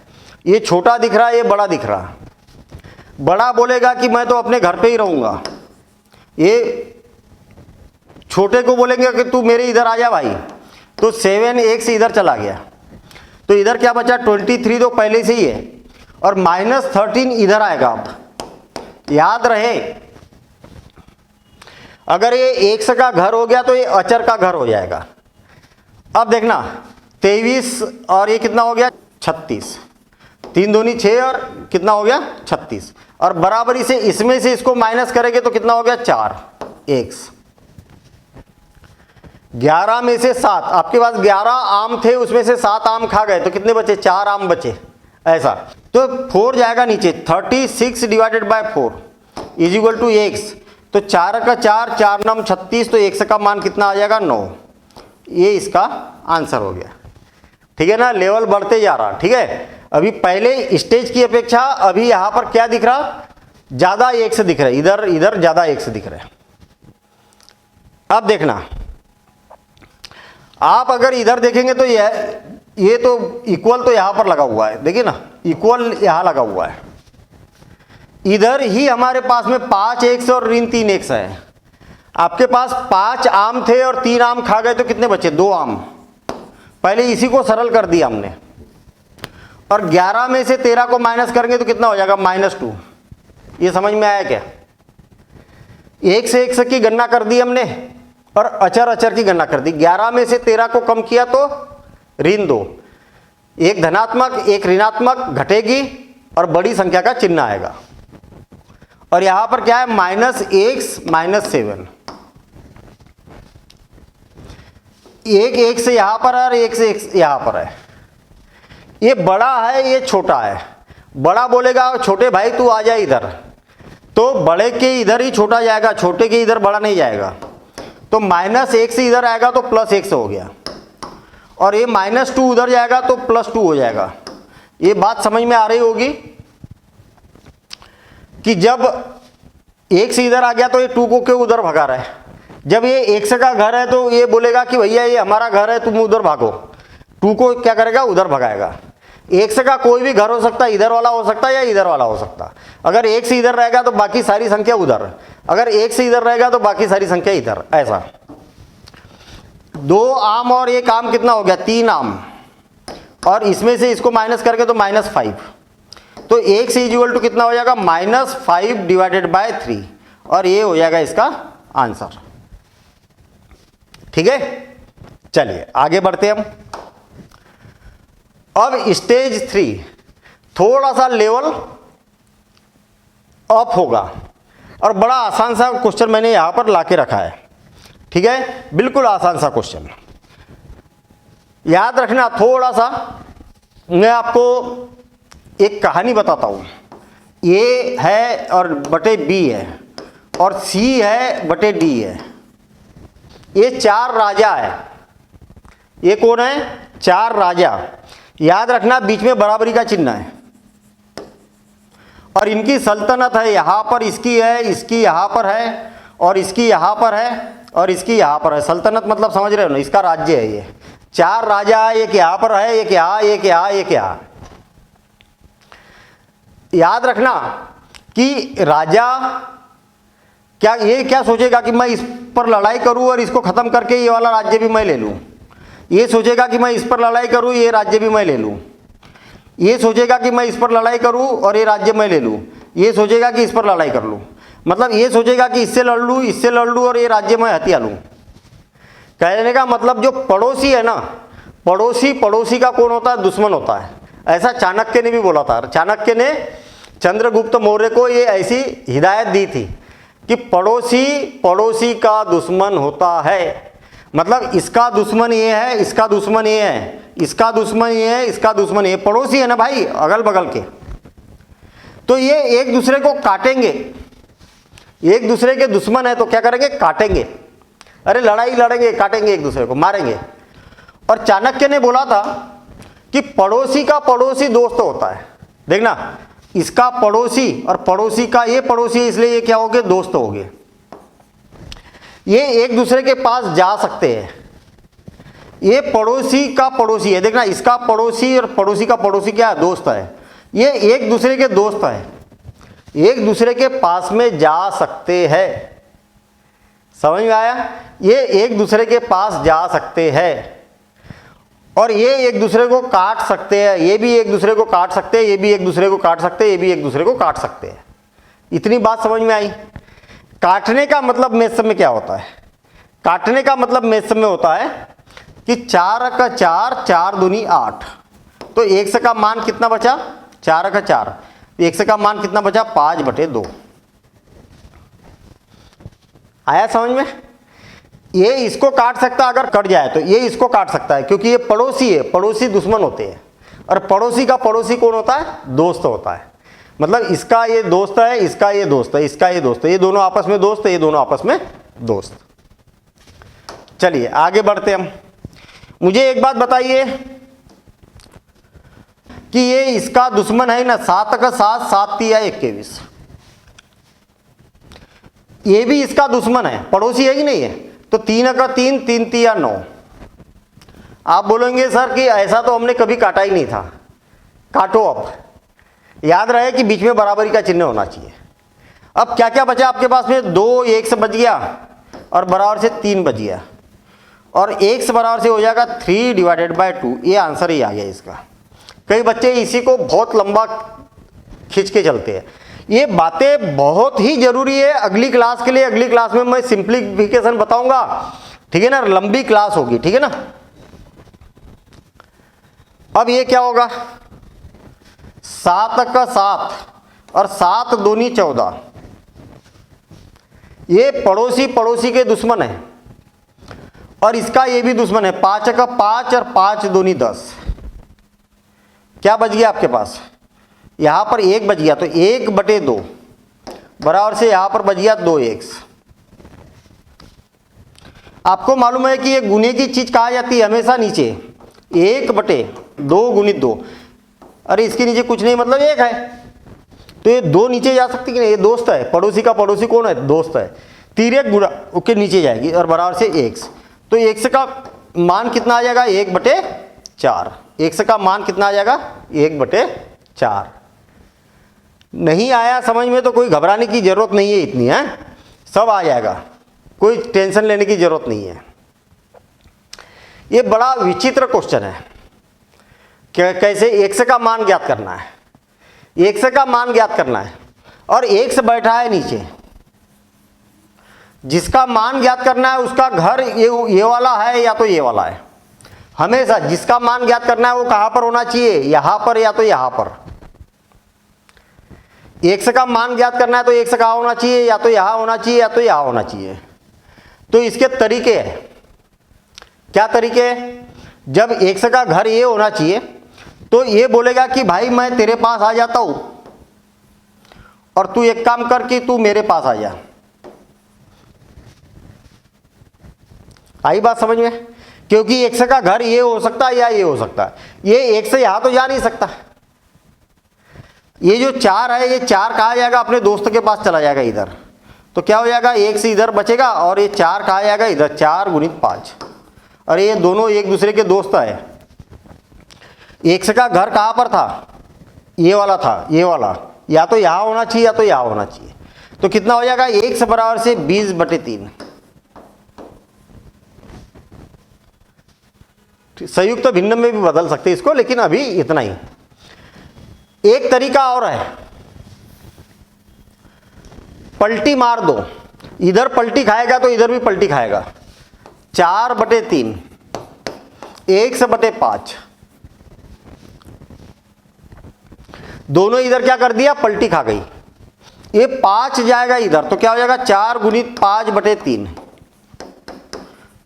ये छोटा दिख रहा है, ये बड़ा दिख रहा। बड़ा बोलेगा कि मैं तो अपने घर पे ही रहूंगा, ये छोटे को बोलेंगे कि तू मेरे इधर आ जा भाई, तो 7x इधर चला गया, तो इधर क्या बचा 23 तो पहले से ही है, और -13 इधर आएगा। अब याद रहे, अगर ये x का घर हो गया तो ये अचर का घर हो जाएगा। अब देखना 23 और ये कितना हो गया 36, 3 दूनी 6 और कितना हो गया 36, और बराबरी से इसमें से इसको माइनस करेंगे तो कितना हो गया 4x। 11 में से 7, आपके पास 11 आम थे, उसमें से 7 आम खा गए तो कितने बचे 4 आम बचे, ऐसा। तो 4 जाएगा नीचे, 36/4 = x, तो 4 का 4, 4 9 36, तो x का मान कितना आ जाएगा 9। ये इसका आंसर हो गया, ठीक है ना। लेवल बढ़ते जा रहा, ठीक है। अभी पहले स्टेज की अपेक्षा अभी यहां पर क्या दिख रहा, ज्यादा x दिख रहा है, इधर इधर ज्यादा x दिख रहा है। अब देखना, आप अगर इधर देखेंगे तो ये तो इक्वल तो यहां पर लगा हुआ है, देखिए ना, इक्वल यहां लगा हुआ है। इधर ही हमारे पास में 5x और ऋण 3x है। आपके पास 5 आम थे और 3 आम खा गए तो कितने बचे 2 आम, पहले इसी को सरल कर दिया हमने। और 11 में से 13 को माइनस करेंगे तो कितना हो जाएगा -2। ये समझ में आया क्या, 1 से 1 की गणना कर दी हमने और अचर अचर की गणना कर दी। 11 में से 13 को कम किया तो ऋण 2, एक धनात्मक एक ऋणात्मक घटेगी और बड़ी संख्या का चिन्ह आएगा। और यहां पर क्या है -x -7, एक 1 से यहां पर है और 1 से 1 यहां पर है। ये बड़ा है ये छोटा है, बड़ा बोलेगा छोटे भाई तू आ जा इधर, तो बड़े के इधर ही छोटा जाएगा, छोटे के इधर बड़ा नहीं जाएगा। तो -1 से इधर आएगा तो +1 हो गया, और ये -2 उधर जाएगा तो +2 हो जाएगा। ये बात समझ में आ रही होगी कि जब 1 से इधर आ गया तो ये 2 को क्यों उधर भगा रहा है। जब ये 1 का घर है तो ये बोलेगा कि भैया ये हमारा घर है, तुम उधर भागो, 2 को क्या करेगा उधर भगाएगा। 1 का कोई भी घर हो सकता है, इधर वाला हो सकता है या इधर वाला हो सकता है। अगर 1 से इधर रहेगा तो बाकी सारी संख्या उधर, अगर 1 से इधर रहेगा तो बाकी सारी संख्या इधर, ऐसा। 2 आम और 1 आम कितना हो गया 3 आम, और इसमें से इसको माइनस करके तो -5, तो 1 से = कितना हो जाएगा -5/3, और ये हो जाएगा इसका आंसर, ठीक है। चलिए आगे बढ़ते हैं हम। अब स्टेज 3 थोड़ा सा लेवल अप होगा। और बड़ा आसान सा क्वेश्चन मैंने यहाँ पर लाके रखा है, ठीक है, बिल्कुल आसान सा क्वेश्चन। याद रखना, थोड़ा सा मैं आपको एक कहानी बताता हूँ। ए है और बटे बी है और सी है बटे डी है। ये 4 राजा है। ये कौन है? 4 राजा। याद रखना बीच में बराबरी का चिन्ह है और इनकी सल्तनत है, यहाँ पर इसकी है, इसकी यहाँ पर है और इसकी यहाँ पर है और इसकी यहाँ पर है। सल्तनत मतलब समझ रहे हो ना, इसका राज्य है। ये 4 राजा है, एक यहाँ पर है, एक यहाँ, एक यहाँ, एक यहाँ। याद रखना कि राजा क्या सोचेगा कि मैं इस पर लड़ाई करूं और इसको खत्म करके ये वाला राज्य भी मैं ले लूं। ये सोचेगा कि मैं इस पर लड़ाई करूं, ये राज्य भी मैं ले लूं। ये सोचेगा कि मैं इस पर लड़ाई करूं और ये राज्य मैं ले लूं। ये सोचेगा कि इस पर लड़ाई कर लूं, मतलब ये सोचेगा कि इससे लड़ लूं, इससे लड़ लूं और ये राज्य मैं हथिया लूं। कहने का मतलब जो पड़ोसी है ना, पड़ोसी का कौन होता है? दुश्मन होता है। ऐसा चाणक्य ने भी बोला था। चाणक्य ने चंद्रगुप्त मौर्य को ये ऐसी हिदायत दी थी कि पड़ोसी का दुश्मन होता है। मतलब इसका दुश्मन ये है, इसका दुश्मन ये है, इसका दुश्मन ये है, इसका दुश्मन ये। पड़ोसी है ना भाई, अगल बगल के, तो ये एक दूसरे को काटेंगे। एक दूसरे के दुश्मन है तो क्या करेंगे? काटेंगे। अरे लड़ाई लड़ेंगे, काटेंगे, एक दूसरे को मारेंगे। और चाणक्य ने बोला था कि पड़ोसी का पड़ोसी दोस्त होता है। देखना, इसका पड़ोसी और पड़ोसी का ये पड़ोसी है, इसलिए ये क्या हो गए? दोस्त हो गए। ये एक दूसरे के पास जा सकते हैं। ये पड़ोसी का पड़ोसी है। देखना, इसका पड़ोसी और पड़ोसी का पड़ोसी क्या है? दोस्त है। ये एक दूसरे के दोस्त है, एक दूसरे के पास में जा सकते हैं। समझ में आया? ये एक दूसरे के पास जा सकते हैं और ये एक दूसरे को काट सकते हैं। ये भी एक दूसरे को काट सकते हैं, ये भी एक दूसरे को काट सकते हैं, ये भी एक दूसरे को काट सकते हैं। इतनी बात समझ में आई? काटने का मतलब मेष में क्या होता है? काटने का मतलब मेष में होता है कि 4 का 4, 4 दूनी 8। तो x का मान कितना बचा? 4 का 4। x का मान कितना बचा? 5/2। आया समझ में? ये इसको काट सकता है, अगर कट जाए तो ये इसको काट सकता है, क्योंकि ये पड़ोसी है। पड़ोसी दुश्मन होते हैं और पड़ोसी का पड़ोसी कौन होता है? दोस्त होता है। मतलब इसका ये दोस्त है, इसका ये दोस्त है, इसका ये दोस्त है, ये दोनों आपस में दोस्त है, ये दोनों आपस में दोस्त। चलिए आगे बढ़ते हम। मुझे एक बात बताइए कि ये इसका दुश्मन है ना, 7 का 7, 7 तिया 21। ये भी इसका दुश्मन है, पड़ोसी है कि नहीं है? तो 3 का 3, 3 तिया 9। आप बोलेंगे सर कि ऐसा तो हमने कभी काटा ही नहीं था। काटो। अब याद रहे कि बीच में बराबरी का चिन्ह होना चाहिए। अब क्या क्या बचा आपके पास में? 2 1 से बच गया और बराबर से 3 बच गया और 1 से बराबर से हो जाएगा 3/2। ये आंसर ही आ गया इसका। कई बच्चे इसी को बहुत लंबा खींच के चलते हैं। ये बातें बहुत ही जरूरी है अगली क्लास के लिए। अगली क्लास में मैं सिंप्लीफिकेशन बताऊंगा, ठीक है ना? लंबी क्लास होगी, ठीक है ना? अब ये क्या होगा? 7 का 7 और 7 दूनी 14। ये पड़ोसी के दुश्मन है और इसका ये भी दुश्मन है। 5 का 5 और 5 दूनी 10। क्या बच गया आपके पास? यहां पर 1 बच गया, तो 1/2 बराबर से यहां पर बच गया 2x। आपको मालूम है कि ये गुने की चीज कहा जाती है हमेशा नीचे 1/2 गुणित 2। अरे इसके नीचे कुछ नहीं, मतलब 1 है, तो ये 2 नीचे जा सकती कि नहीं? ये दोस्त है। पड़ोसी का पड़ोसी कौन है? दोस्त है। 3 गुणा उसके नीचे जाएगी और बराबर से x। तो x का मान कितना आ जाएगा? 1/4। x का मान कितना आ जाएगा? 1/4। नहीं आया समझ में तो कोई घबराने की जरूरत नहीं है इतनी, है सब आ जाएगा, कोई टेंशन लेने की जरूरत नहीं है। ये बड़ा विचित्र क्वेश्चन है। कैसे? x का मान ज्ञात करना है। x का मान ज्ञात करना है और x बैठा है नीचे। जिसका मान ज्ञात करना है उसका घर ये वाला है या तो ये वाला है। हमेशा जिसका मान ज्ञात करना है वो कहां पर होना चाहिए? यहां पर या तो यहां पर। एक्स का मान ज्ञात करना है तो एक्स कहाँ होना चाहिए, या तो यहाँ होना चाहिए या तो यहाँ होना चाहिए। तो इसके तरीके हैं, क्या तरीके हैं? जब एक्स का घर ये होना चाहिए तो ये बोलेगा कि भाई मैं तेरे पास आ जाता हूं और तू एक काम कर कि तू मेरे पास आ जा। आई बात समझ में? क्योंकि एक्स का घर ये हो सकता है या ये हो सकता है, ये एक से यहां तो जा नहीं सकता। ये जो 4 है, ये 4 कहा जाएगा अपने दोस्त के पास चला जाएगा इधर, तो क्या हो जाएगा, एक से इधर बचेगा और ये 4 कहा जाएगा इधर, 4 गुणित 5। और ये दोनों एक दूसरे के दोस्त है। एक्स का घर कहां पर था, ये वाला था, ये वाला, या तो यहां होना चाहिए या तो यहां होना चाहिए। तो कितना हो जाएगा, एक्स बराबर से 20/3। संयुक्त भिन्न में भी बदल सकते हैं इसको, लेकिन अभी इतना ही। एक तरीका और है, पलटी मार दो, इधर पलटी खाएगा तो इधर भी पलटी खाएगा। 4/3 1/5, दोनों इधर क्या कर दिया, पलटी खा गई। ये 5 जाएगा इधर तो क्या हो जाएगा, 4 गुणित 5/3,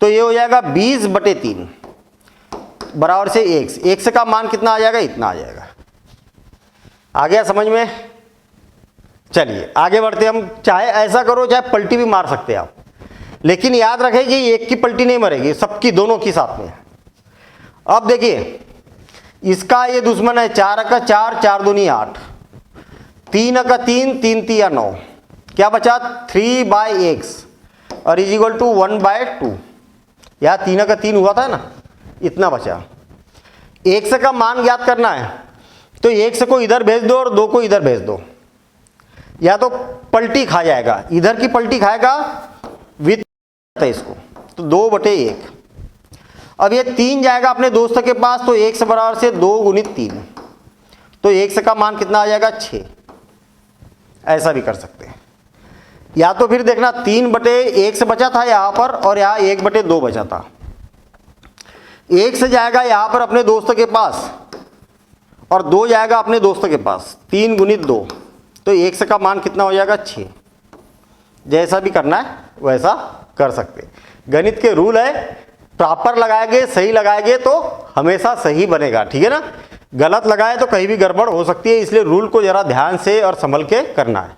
तो ये हो जाएगा 20/3 बराबर से एक्स। एक्स का मान कितना आ जाएगा, इतना आ जाएगा। आ गया समझ में? चलिए आगे बढ़ते हम। चाहे ऐसा करो चाहे पलटी भी मार सकते हैं आप, लेकिन याद रखें कि एक की पलटी नहीं मरेगी, सबकी, दोनों की साथ में। अब देखिए इसका ये दुश्मन है, 4 का 4, 4 दूनी 8, 3 का 3, 3 3 9, क्या बचा 3/x और इज इक्वल टू 1/2। यहाँ 3 का 3 हुआ था ना, इतना बचा। एक्स का मान ज्ञात करना है तो एक्स को इधर भेज दो और 2 को इधर भेज दो, या तो पलटी खा जाएगा, इधर की पलटी खाएगा विथ इसको, तो 2/1। अब ये 3 जाएगा अपने दोस्त के पास, तो एक्स बराबर से 2 गुणित 3, तो एक्स का मान कितना आ जाएगा, 6। ऐसा भी कर सकते हैं। या तो फिर देखना 3/x बचा था यहाँ पर और यहाँ 1/2 बचा था। एक्स जाएगा यहाँ पर अपने दोस्त के पास और 2 जाएगा अपने दोस्त के पास, 3 गुणित 2, तो एक्स का मान कितना हो जाएगा, 6। जैसा भी करना है वैसा कर सकते। गणित के रूल है, प्रॉपर लगाएंगे, सही लगाएंगे तो हमेशा सही बनेगा, ठीक है ना। गलत लगाए तो कहीं भी गड़बड़ हो सकती है, इसलिए रूल को जरा ध्यान से और संभल के करना है।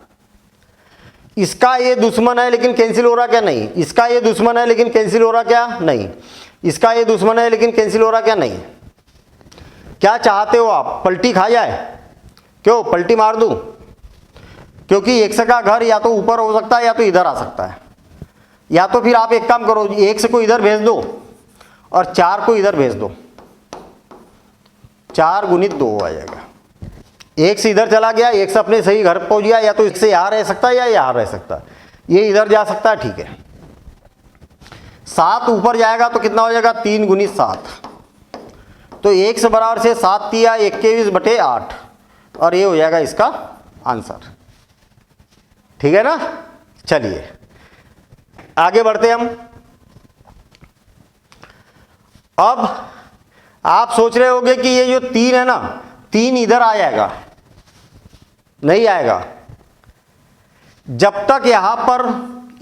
इसका ये दुश्मन है लेकिन कैंसिल हो रहा क्या, नहीं। इसका ये दुश्मन है लेकिन कैंसिल हो रहा क्या, नहीं। इसका ये दुश्मन है लेकिन कैंसिल हो रहा क्या, नहीं। क्या चाहते हो आप, पलटी खा जाए? क्यों पलटी मार दूं? क्योंकि एक्स का घर या तो ऊपर हो सकता है या तो इधर आ सकता है। या तो फिर आप एक काम करो, एक्स को इधर भेज दो और 4 को इधर भेज दो, 4 गुणित 2 आ जाएगा। एक्स इधर चला गया, एक्स अपने सही घर पहुंच गया, या तो इससे यहाँ रह सकता है या यहाँ रह सकता है, ये इधर जा सकता है, ठीक है। 7 ऊपर जाएगा तो कितना हो जाएगा, 3 गुणित 7, तो एक्स बराबर से 7 तिया 21/8 और ये हो जाएगा इसका आंसर, ठीक है ना। चलिए आगे बढ़ते हम। अब आप सोच रहे होंगे कि ये जो 3 है ना, 3 इधर आ जाएगा, नहीं आएगा। जब तक यहां पर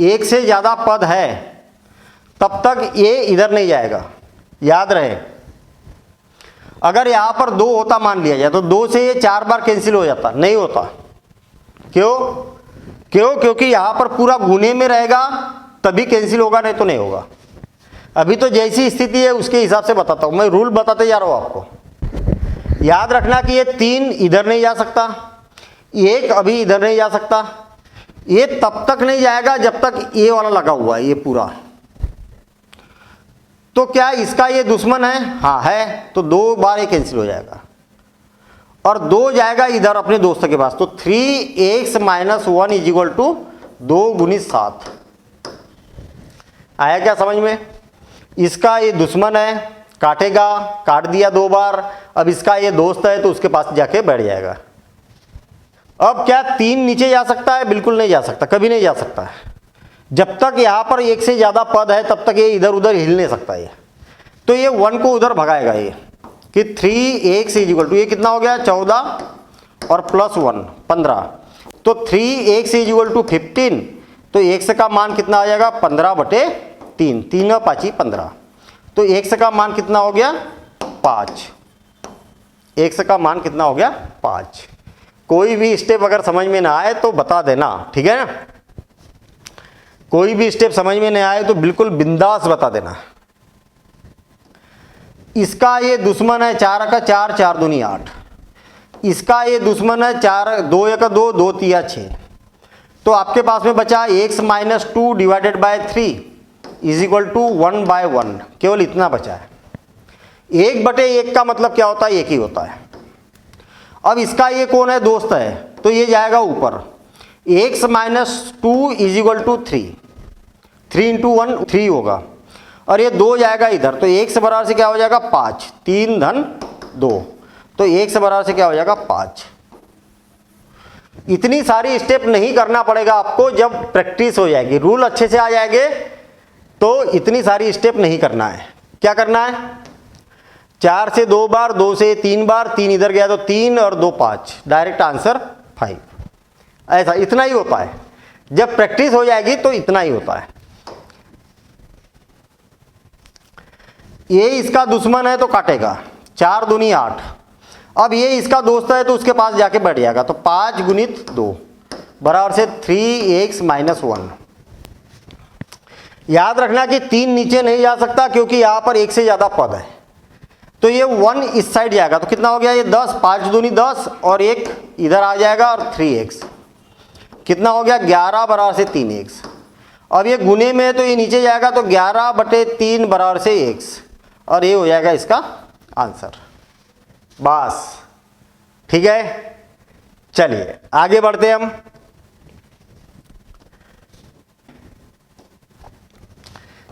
1 से ज्यादा पद है तब तक ये इधर नहीं जाएगा, याद रहे। अगर यहां पर 2 होता मान लिया जाए तो 2 से ये 4 बार कैंसिल हो जाता, नहीं होता। क्यों? क्योंकि यहां पर पूरा गुने में रहेगा तभी कैंसिल होगा, नहीं तो नहीं होगा। अभी तो जैसी स्थिति है उसके हिसाब से बताता हूं, मैं रूल बताते जा रहा हूं आपको। याद रखना कि ये 3 इधर नहीं जा सकता, 1 अभी इधर नहीं जा सकता, ये तब तक नहीं जाएगा जब तक ये वाला लगा हुआ है, ये पूरा। तो क्या इसका ये दुश्मन है? हाँ है, तो 2 बार ये कैंसिल हो जाएगा और 2 जाएगा इधर अपने दोस्त के पास, तो 3x - 1 इज इक्वल टू 2 गुणित 7। आया क्या समझ में? इसका ये दुश्मन है, काटेगा, काट दिया 2 बार। अब इसका ये दोस्त है तो उसके पास जाके बैठ जाएगा। अब क्या 3 नीचे जा सकता है? बिल्कुल नहीं जा सकता, कभी नहीं जा सकता है। जब तक यहां पर 1 से ज्यादा पद है तब तक ये इधर उधर हिल नहीं सकता है। तो ये 1 को उधर भगाएगा ये कि 3x इज इक्वल टू, ये कितना हो गया 14 और +1 15, तो 3x इक्वल टू 15, तो x का मान कितना आ जाएगा 15/3, 3 और 5 15, तो x का मान कितना हो गया 5। x का मान कितना हो गया 5। कोई भी स्टेप अगर समझ में ना आए तो बता देना, ठीक है ना। कोई भी स्टेप समझ में नहीं आए तो बिल्कुल बिंदास बता देना। इसका ये दुश्मन है 4 का 4, 4 दूनी 8। इसका ये दुश्मन है 4, 2 1 2, 2 3 6। तो आपके पास में बचा x minus 2 divided by 3 is equal to 1/1, केवल इतना बचा है। 1/1 का मतलब क्या होता है, एक ही होता है। अब इसका ये कौन है, दोस्त है, तो ये जाएगा ऊपर। x minus 2 is equal to 3, 3 × 1 3 होगा, और ये 2 जाएगा इधर, तो x बराबर से क्या हो जाएगा 5, 3 धन 2, तो x बराबर से क्या हो जाएगा 5। इतनी सारी स्टेप नहीं करना पड़ेगा आपको, जब प्रैक्टिस हो जाएगी, रूल अच्छे से आ जाएंगे तो इतनी सारी स्टेप नहीं करना है। क्या करना है, 4 से 2 बार, 2 से 3 बार, 3 इधर गया तो 3 और 2 5, डायरेक्ट आंसर 5। ऐसा इतना ही होता है, जब प्रैक्टिस हो जाएगी तो इतना ही होता है। ये इसका दुश्मन है तो काटेगा, 4 दूनी 8। अब ये इसका दोस्त है तो उसके पास जाके बैठ जाएगा, तो 5 × 2 बराबर से 3x माइनस 1। याद रखना कि 3 नीचे नहीं जा सकता क्योंकि यहां पर 1 से ज्यादा पद है, तो ये 1 इस साइड जाएगा, तो कितना हो गया ये 10, 5 दूनी 10, और 1 इधर आ जाएगा, और 3x कितना हो गया 11 बराबर से 3x। अब ये गुने में है तो ये नीचे जाएगा, तो 11/3 बराबर से x, और ये हो जाएगा इसका आंसर। बस ठीक है, चलिए आगे बढ़ते हैं हम।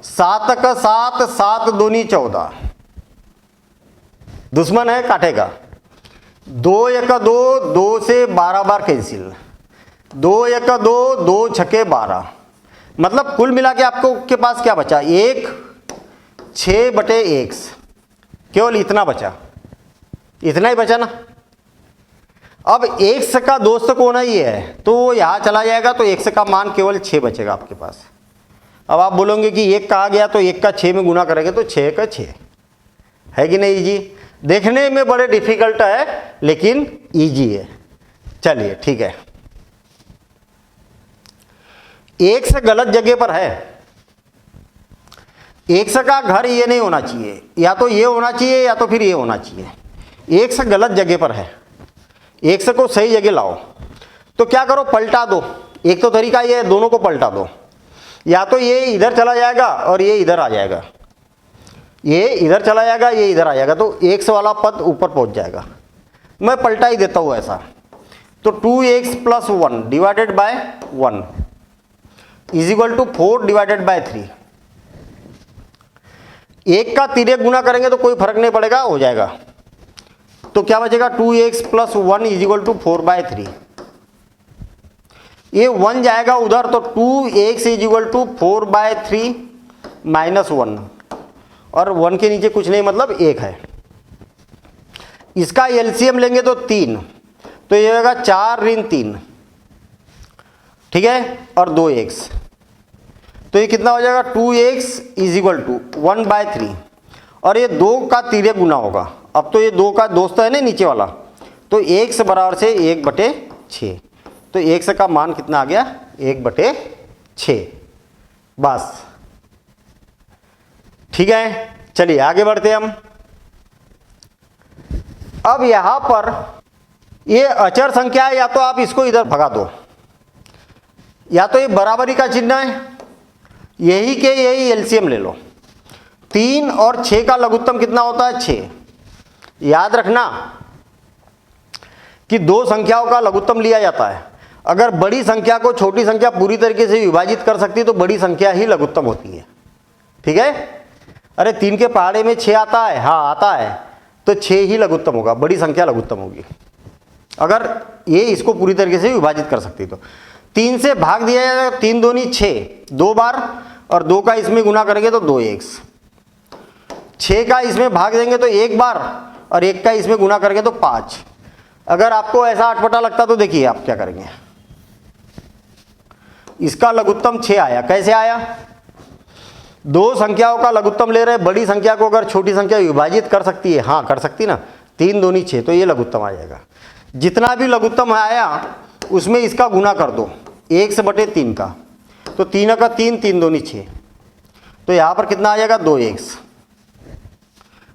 सात का 7, 7 दूनी 14, दुश्मन है काटेगा। 2 1 2, 2 से 12 बार कैंसिल, 2 1 2, 2 छके 12, मतलब कुल मिला के आपको के पास क्या बचा, 1 6/x, केवल इतना बचा, इतना ही बचा ना। अब x का दोस्त कौन है, ये है, तो वो यहां चला जाएगा, तो x का मान केवल 6 बचेगा आपके पास। अब आप बोलोगे कि 1 कहा गया, तो 1 का 6 में गुना करेंगे तो 6 का 6 है कि नहीं। इजी, देखने में बड़े डिफिकल्ट है लेकिन इजी है। चलिए ठीक है, x गलत जगह पर है। x का घर ये नहीं होना चाहिए, या तो ये होना चाहिए या तो फिर ये होना चाहिए। x गलत जगह पर है, x को सही जगह लाओ। तो क्या करो, पलटा दो। एक तो तरीका ये है, दोनों को पलटा दो, या तो ये इधर चला जाएगा और ये इधर आ जाएगा, ये इधर चला जाएगा, ये इधर आ जाएगा, तो x वाला पद ऊपर पहुंच जाएगा। मैं पलटा ही देता हूं ऐसा, तो 2x + 1 divided by 1 is equal to 4 divided by 3। 1 का 3 गुना करेंगे तो कोई फर्क नहीं पड़ेगा, हो जाएगा। तो क्या बचेगा, 2x + 1 इज इक्वल टू 4/3। ये 1 जाएगा उधर, तो 2x is equal to 4/3 minus 1, और 1 के नीचे कुछ नहीं, मतलब 1 है। इसका एलसीएम लेंगे तो 3, तो ये होगा 4 ऋण 3, ठीक है, और 2x, तो ये कितना हो जाएगा, 2x इज इक्वल टू 1/3, और ये 2 का 3 गुना होगा। अब तो ये 2 का दोस्त है ना नीचे वाला, तो x बराबर से 1/6, तो x का मान कितना आ गया, 1/6। बस ठीक है, चलिए आगे बढ़ते हैं हम। अब यहां पर ये अचर संख्या है, या तो आप इसको इधर भगा दो, या तो ये बराबरी का चिन्ह है, यही के यही एलसीएम ले लो। 3 और 6 का लघुत्तम कितना होता है, 6। याद रखना कि दो संख्याओं का लघुत्तम लिया जाता है। अगर बड़ी संख्या को छोटी संख्या पूरी तरीके से विभाजित कर सकती है तो बड़ी संख्या ही लघुत्तम होती है, ठीक है। अरे 3 के पहाड़े में 6 आता है, हाँ आता है, तो 6 ही लघुत्तम होगा, बड़ी संख्या लघुत्तम होगी अगर ये इसको पूरी तरीके से विभाजित कर सकती। तो 3 से भाग दिया जाएगा, 3 दूनी 6, 2 बार, और 2 का इसमें गुना करेंगे तो 2x। 6 का इसमें भाग देंगे तो 1 बार, और 1 का इसमें गुना करेंगे तो 5। अगर आपको ऐसा अटपटा लगता तो देखिए आप क्या करेंगे, इसका लघुत्तम 6 आया। कैसे आया? दो संख्याओं का लघुत्तम ले रहे, बड़ी संख्या को अगर छोटी संख्या विभाजित कर सकती है, हाँ कर सकती ना, 3 दूनी 6, तो ये लघुत्तम आ जाएगा। जितना भी लघुत्तम आया उसमें इसका गुना कर दो 1/3 का, तो 3 का 3, 3 दूनी 6, तो यहाँ पर कितना आ जाएगा 2x।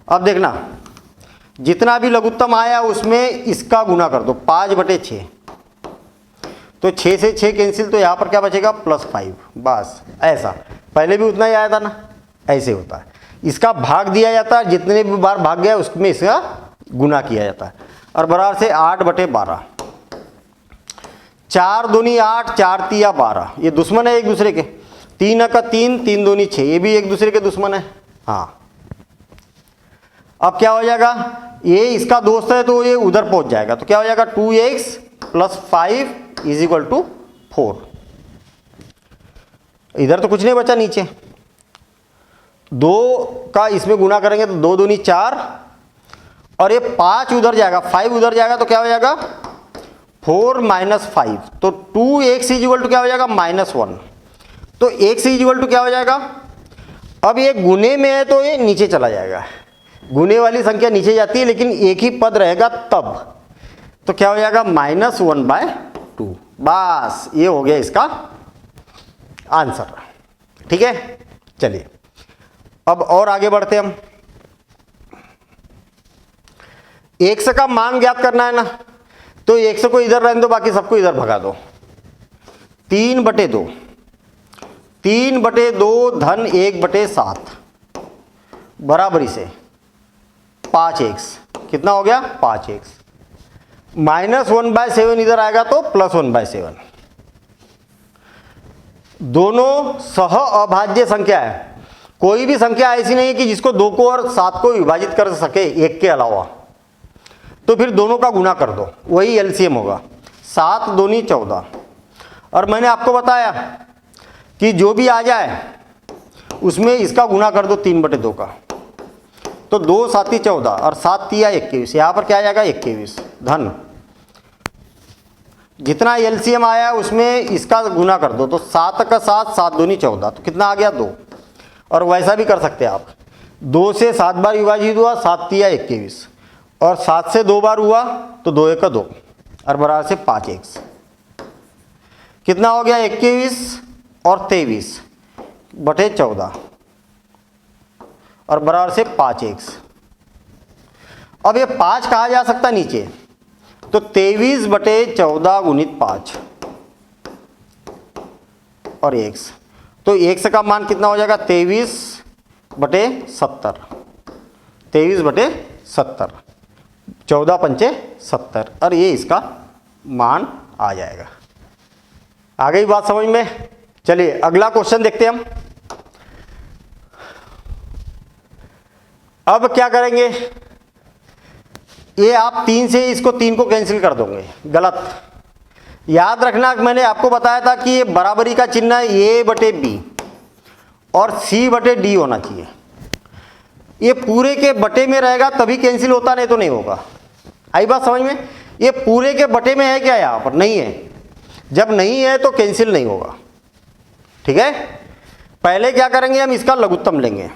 अब देखना, जितना भी लघुत्तम आया उसमें इसका गुना कर दो 5/6, तो 6 से 6 कैंसिल, तो यहाँ पर क्या बचेगा +5। बस ऐसा, पहले भी उतना ही आया था ना, ऐसे होता है। इसका भाग दिया जाता है, जितने भी बार भाग गया उसमें इसका गुना किया जाता है, और बराबर से 8/12। 4 दूनी 8, 4 तिया 12, ये दुश्मन है एक दूसरे के। 3 का 3, 3 दूनी 6, ये भी एक दूसरे के दुश्मन है। हाँ, अब क्या हो जाएगा, ये इसका दोस्त है तो ये उधर पहुंच जाएगा, तो क्या हो जाएगा 2x + 5 = 4। इधर तो कुछ नहीं बचा नीचे, 2 का इसमें गुना करेंगे तो 2 दूनी 4, और ये 5 उधर जाएगा, 5 उधर जाएगा, तो क्या हो जाएगा 4 - 5, तो 2x = क्या हो जाएगा -1। तो x = क्या हो जाएगा, अब ये गुने में है तो ये नीचे चला जाएगा, गुने वाली संख्या नीचे जाती है, लेकिन एक ही पद रहेगा तब, तो क्या हो जाएगा -1/2। बस ये हो गया इसका आंसर। ठीक है, चलिए अब और आगे बढ़ते हम। x का मान ज्ञात करना है ना, तो x को इधर रहने दो, बाकी सबको इधर भगा दो। 3/2, 3/2 धन 1/7 बराबरी से 5x। कितना हो गया 5x। -1/7 इधर आएगा तो +1/7। दोनों सह अभाज्य संख्या है, कोई भी संख्या ऐसी नहीं है कि जिसको 2 को और 7 को विभाजित कर सके एक के अलावा, तो फिर दोनों का गुना कर दो, वही एलसीएम होगा। 7 दूनी 14, और मैंने आपको बताया कि जो भी आ जाए उसमें इसका गुना कर दो 3/2 का, तो 2 × 7 = 14 और 7 × 3 = 21। यहाँ पर क्या आ जाएगा 21 धन, जितना एलसीएम आया उसमें इसका गुना कर दो, तो 7 का 7, 7 दूनी 14, तो कितना आ गया 2। और वैसा भी कर सकते हैं आप, 2 से 7 बार विभाजित हुआ, 7 × 3 = 21, और 7 से 2 बार हुआ तो 2 × 1 = 2, और बराबर से 5x। कितना हो गया 21 और 23/14, और बराबर से 5x। अब ये 5 कहा जा सकता नीचे, तो 23/14 × 5 और x, तो x का मान कितना हो जाएगा 23/70, 23/70, 14 × 5 = 70, और ये इसका मान आ जाएगा। आ गई बात समझ में? चलिए अगला क्वेश्चन देखते हैं हम। अब क्या करेंगे, ये आप 3 से इसको 3 को कैंसिल कर दोगे, गलत। याद रखना, मैंने आपको बताया था कि ये बराबरी का चिन्ह है a/b और c/d होना चाहिए। ये पूरे के बटे में रहेगा तभी कैंसिल होता, नहीं तो नहीं होगा। आई बात समझ में? ये पूरे के बटे में है क्या? यहाँ पर नहीं है, जब नहीं है तो कैंसिल नहीं होगा। ठीक है, पहले क्या करेंगे, हम इसका लघुत्तम लेंगे।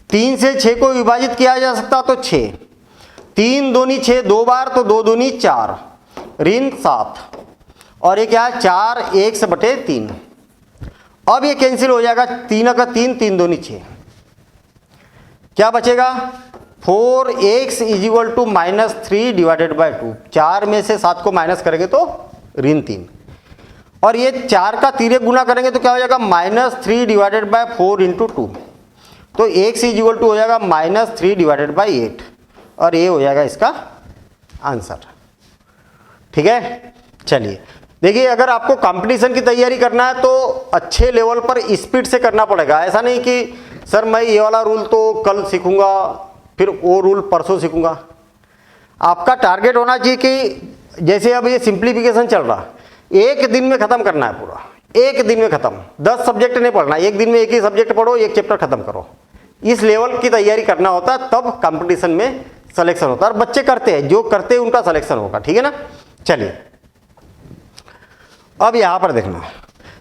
3 से 6 को विभाजित किया जा सकता तो 6, 3 दूनी 6 2 बार, तो 2 दूनी 4 ऋण 7, और ये क्या है 4x/3। अब ये कैंसिल हो जाएगा, 3 का 3, 3 दूनी 6, क्या बचेगा 4x = -3/2। 4 में से 7 को माइनस करेंगे तो ऋण 3, और ये 4 का 3 गुना करेंगे तो क्या हो जाएगा -3/4 × 2, तो x = हो जाएगा -3/8, और ये हो जाएगा इसका आंसर। ठीक है, चलिए देखिए, अगर आपको कंपटीशन की तैयारी करना है तो अच्छे लेवल पर स्पीड से करना पड़ेगा। ऐसा नहीं कि सर मैं ये वाला रूल तो कल सीखूंगा, फिर वो रूल परसों सीखूंगा। आपका टारगेट होना चाहिए कि जैसे अब ये सिंप्लीफिकेशन चल रहा, एक दिन में खत्म करना है पूरा, एक दिन में खत्म। 10 सब्जेक्ट नहीं पढ़ना, एक दिन में एक ही सब्जेक्ट पढ़ो, एक चैप्टर खत्म करो। इस लेवल की तैयारी करना होता है, तब कंपटीशन में सिलेक्शन होता है। और बच्चे करते हैं, जो करते हैं उनका सिलेक्शन होगा। ठीक है ना, चलिए अब यहां पर देखना,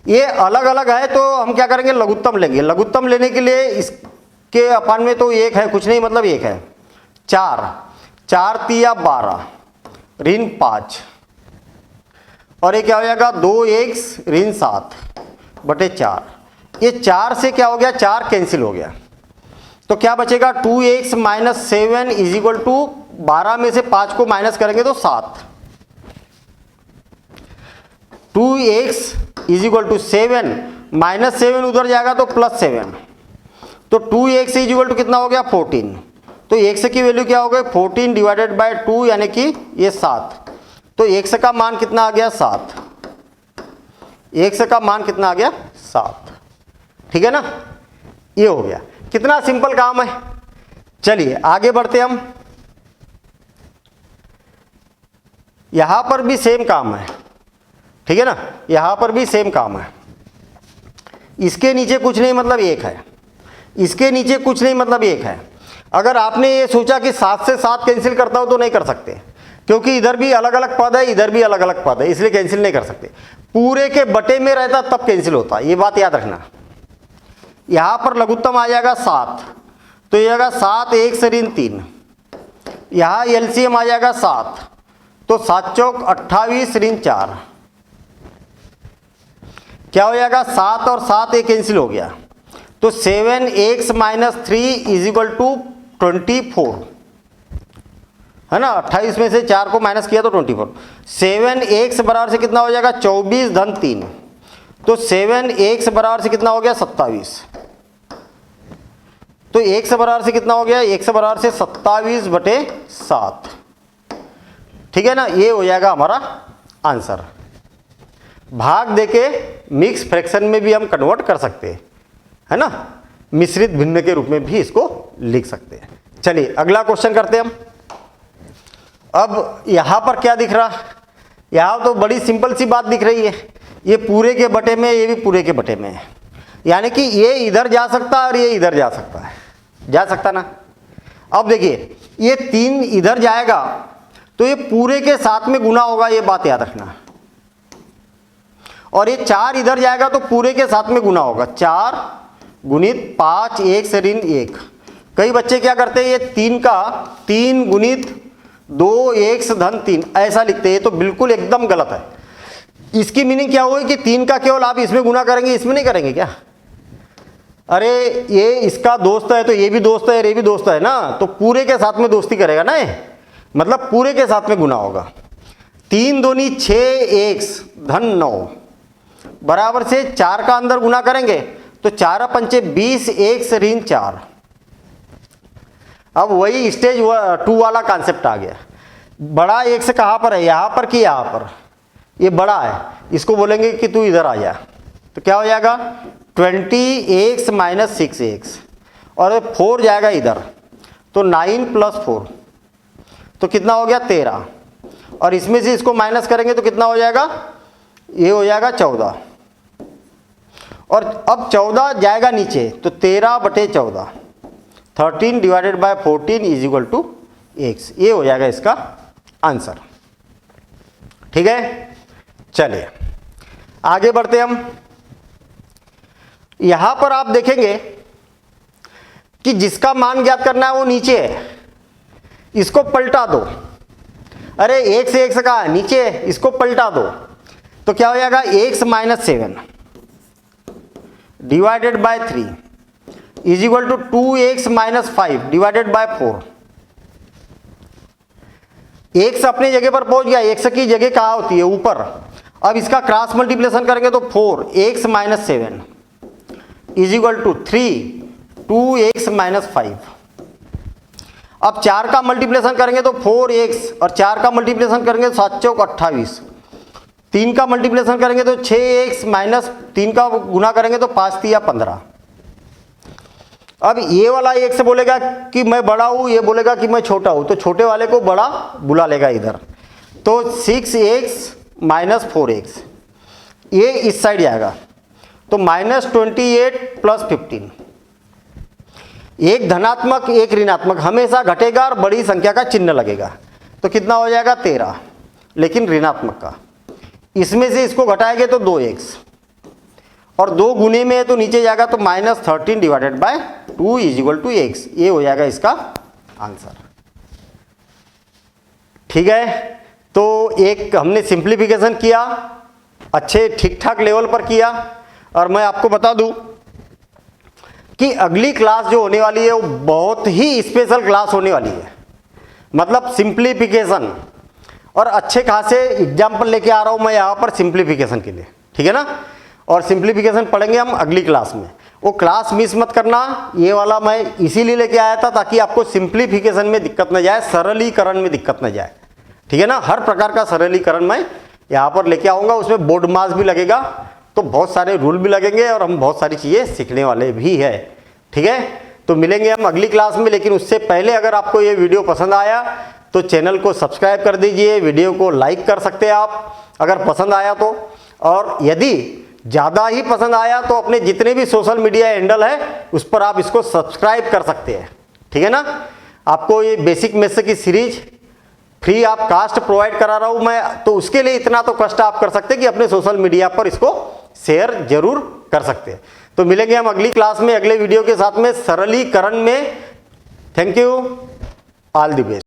ये अलग अलग है तो हम क्या करेंगे, लघुत्तम लेंगे। लघुत्तम लेने के लिए इसके अपान में तो एक है, कुछ नहीं मतलब एक है, 4, 4 तिया 12 ऋण 5, और ये क्या हो जाएगा 2x ऋण 7 बटे 4। ये 4 से क्या हो गया, 4 कैंसिल हो गया, तो क्या बचेगा 2x minus 7 is equal to 12 में से 5 को माइनस करेंगे तो 7। 2x is equal to 7 minus 7 उधर जाएगा तो प्लस 7, तो 2x इज इक्वल टू कितना हो गया 14। तो x की वैल्यू क्या हो गई 14 डिवाइडेड बाय 2 यानी कि ये 7। तो x का मान कितना आ गया 7, x का मान कितना आ गया 7। ठीक है ना, ये हो गया। कितना सिंपल काम है। चलिए आगे बढ़ते हम। यहां पर भी सेम काम है, ठीक है ना, यहां पर भी सेम काम है। इसके नीचे कुछ नहीं मतलब 1 है, इसके नीचे कुछ नहीं मतलब 1 है। अगर आपने ये सोचा कि 7 से 7 कैंसिल करता हूं तो नहीं कर सकते, क्योंकि इधर भी अलग अलग पद है, इधर भी अलग अलग पद है, इसलिए कैंसिल नहीं कर सकते। पूरे के बटे में रहता तब कैंसिल होता, ये बात याद रखना। यहां पर लघुत्तम आ जाएगा 7, तो ये आएगा 7 1 ऋण 3। यहां एलसीएम आ जाएगा 7, तो 7 चौक 28 ऋण 4। क्या हो जाएगा 7 और 7 एक कैंसिल हो गया, तो 7x minus 3 is equal to 24, है ना। 28 में से 4 को माइनस किया तो 24। 7x बराबर से कितना हो जाएगा 24 धन 3, तो 7x बराबर से कितना हो गया 27। तो x बराबर से कितना हो गया, x बराबर से 27 बटे 7। ठीक है ना, ये हो जाएगा हमारा आंसर। भाग देके मिक्स फ्रैक्शन में भी हम कन्वर्ट कर सकते हैं, है ना, मिश्रित भिन्न के रूप में भी इसको लिख सकते हैं। चलिए अगला क्वेश्चन करते हैं हम। अब यहां पर क्या दिख रहा, यहां तो बड़ी सिंपल सी बात दिख रही है, ये पूरे के बटे में, ये भी पूरे के बटे में है, यानी कि ये इधर जा सकता है और ये इधर जा सकता है, जा सकता ना। अब देखिए ये 3 इधर जाएगा तो ये पूरे के साथ में गुना होगा, ये बात याद रखना। और ये 4 इधर जाएगा तो पूरे के साथ में गुना होगा, 4 गुणित 5 1 से ऋण 1। कई बच्चे क्या करते हैं, ये 3 का 3 गुणित 2 1 धन 3 ऐसा लिखते हैं, ये तो बिल्कुल एकदम गलत है। इसकी मीनिंग क्या होगी कि 3 का केवल आप इसमें गुना करेंगे, इसमें नहीं करेंगे क्या। अरे ये इसका दोस्त है तो ये भी दोस्त है, ये भी दोस्त है ना, तो पूरे के साथ में दोस्ती करेगा ना, ये मतलब पूरे के साथ में गुना होगा। 3 दूनी 6 1 धन 9 बराबर से 4 का अंदर गुना करेंगे तो 4 पंचे 20 1 ऋण 4। अब वही स्टेज 2 वाला कॉन्सेप्ट आ गया। बड़ा x कहां पर है, यहां पर कि यहां पर, ये बड़ा है, इसको बोलेंगे कि तू इधर आ जा, तो क्या हो जाएगा 20x माइनस 6x, और 4 जाएगा इधर तो 9 प्लस 4, तो कितना हो गया 13, और इसमें से इसको माइनस करेंगे तो कितना हो जाएगा, ये हो जाएगा 14, और अब 14 जाएगा नीचे तो 13 बटे 14, 13 divided by 14 is equal to x। ये हो जाएगा इसका आंसर। ठीक है, चलिए आगे बढ़ते हम। यहां पर आप देखेंगे कि जिसका मान ज्ञात करना है वो नीचे है, इसको पलटा दो। अरे 1 से 1 से कहा है नीचे है, इसको पलटा दो तो क्या हो जाएगा x minus 7 divided by 3 is equal to 2x minus 5 divided by 4। x अपनी जगह पर पहुंच गया, x की जगह कहां होती है ऊपर। अब इसका क्रॉस मल्टीप्लिकेशन करेंगे तो 4x minus 7 is equal to 3 2x minus 5। अब 4 का मल्टीप्लिकेशन करेंगे तो 4x, और 4 का मल्टीप्लिकेशन करेंगे तो 7 चौक 28, 3 का मल्टीप्लिकेशन करेंगे तो 6x माइनस 3 का गुना करेंगे तो 5 तिया 15। अब ये वाला एक से बोलेगा कि मैं बड़ा हूं, ये बोलेगा कि मैं छोटा हूं, तो छोटे वाले को बड़ा बुला लेगा इधर, तो 6x माइनस 4x, ये इस साइड जाएगा तो माइनस 28 प्लस 15। एक धनात्मक एक ऋणात्मक हमेशा घटेगा और बड़ी संख्या का चिन्ह लगेगा, तो कितना हो जाएगा 13, लेकिन ऋणात्मक का। इसमें से इसको घटाएंगे तो 2x, और 2 गुने में है तो नीचे जाएगा तो -13 divided by 2 is equal to x। ये हो जाएगा इसका आंसर। ठीक है, तो एक हमने सिंप्लीफिकेशन किया, अच्छे ठीक ठाक लेवल पर किया। और मैं आपको बता दूं कि अगली क्लास जो होने वाली है वो बहुत ही स्पेशल क्लास होने वाली है, मतलब सिंप्लीफिकेशन, और अच्छे खासे एग्जाम्पल लेके आ रहा हूं मैं यहाँ पर सिंप्लीफिकेशन के लिए। ठीक है ना, और सिंप्लीफिकेशन पढ़ेंगे हम अगली क्लास में। वो क्लास मिस मत करना, ये वाला मैं इसीलिए लेके आया था ताकि आपको सिंप्लीफिकेशन में दिक्कत न जाए, सरलीकरण में दिक्कत न जाए। ठीक है ना, हर प्रकार का सरलीकरण मैं यहाँ पर लेके आऊँगा। उसमें बोर्ड मास भी लगेगा, तो बहुत सारे रूल भी लगेंगे और हम बहुत सारी चीज़ें सीखने वाले भी है। ठीक है, तो मिलेंगे हम अगली क्लास में। लेकिन उससे पहले अगर आपको ये वीडियो पसंद आया तो चैनल को सब्सक्राइब कर दीजिए, वीडियो को लाइक कर सकते हैं आप अगर पसंद आया तो। और यदि ज़्यादा ही पसंद आया तो अपने जितने भी सोशल मीडिया हैंडल है उस पर आप इसको सब्सक्राइब कर सकते हैं। ठीक है ना, आपको ये बेसिक मैथ्स की सीरीज फ्री आप कास्ट प्रोवाइड करा रहा हूं मैं, तो उसके लिए इतना तो कष्ट आप कर सकते हैं कि अपने सोशल मीडिया पर इसको शेयर जरूर कर सकते हैं। तो मिलेंगे हम अगली क्लास में अगले वीडियो के साथ में सरलीकरण में। Thank you, all the best.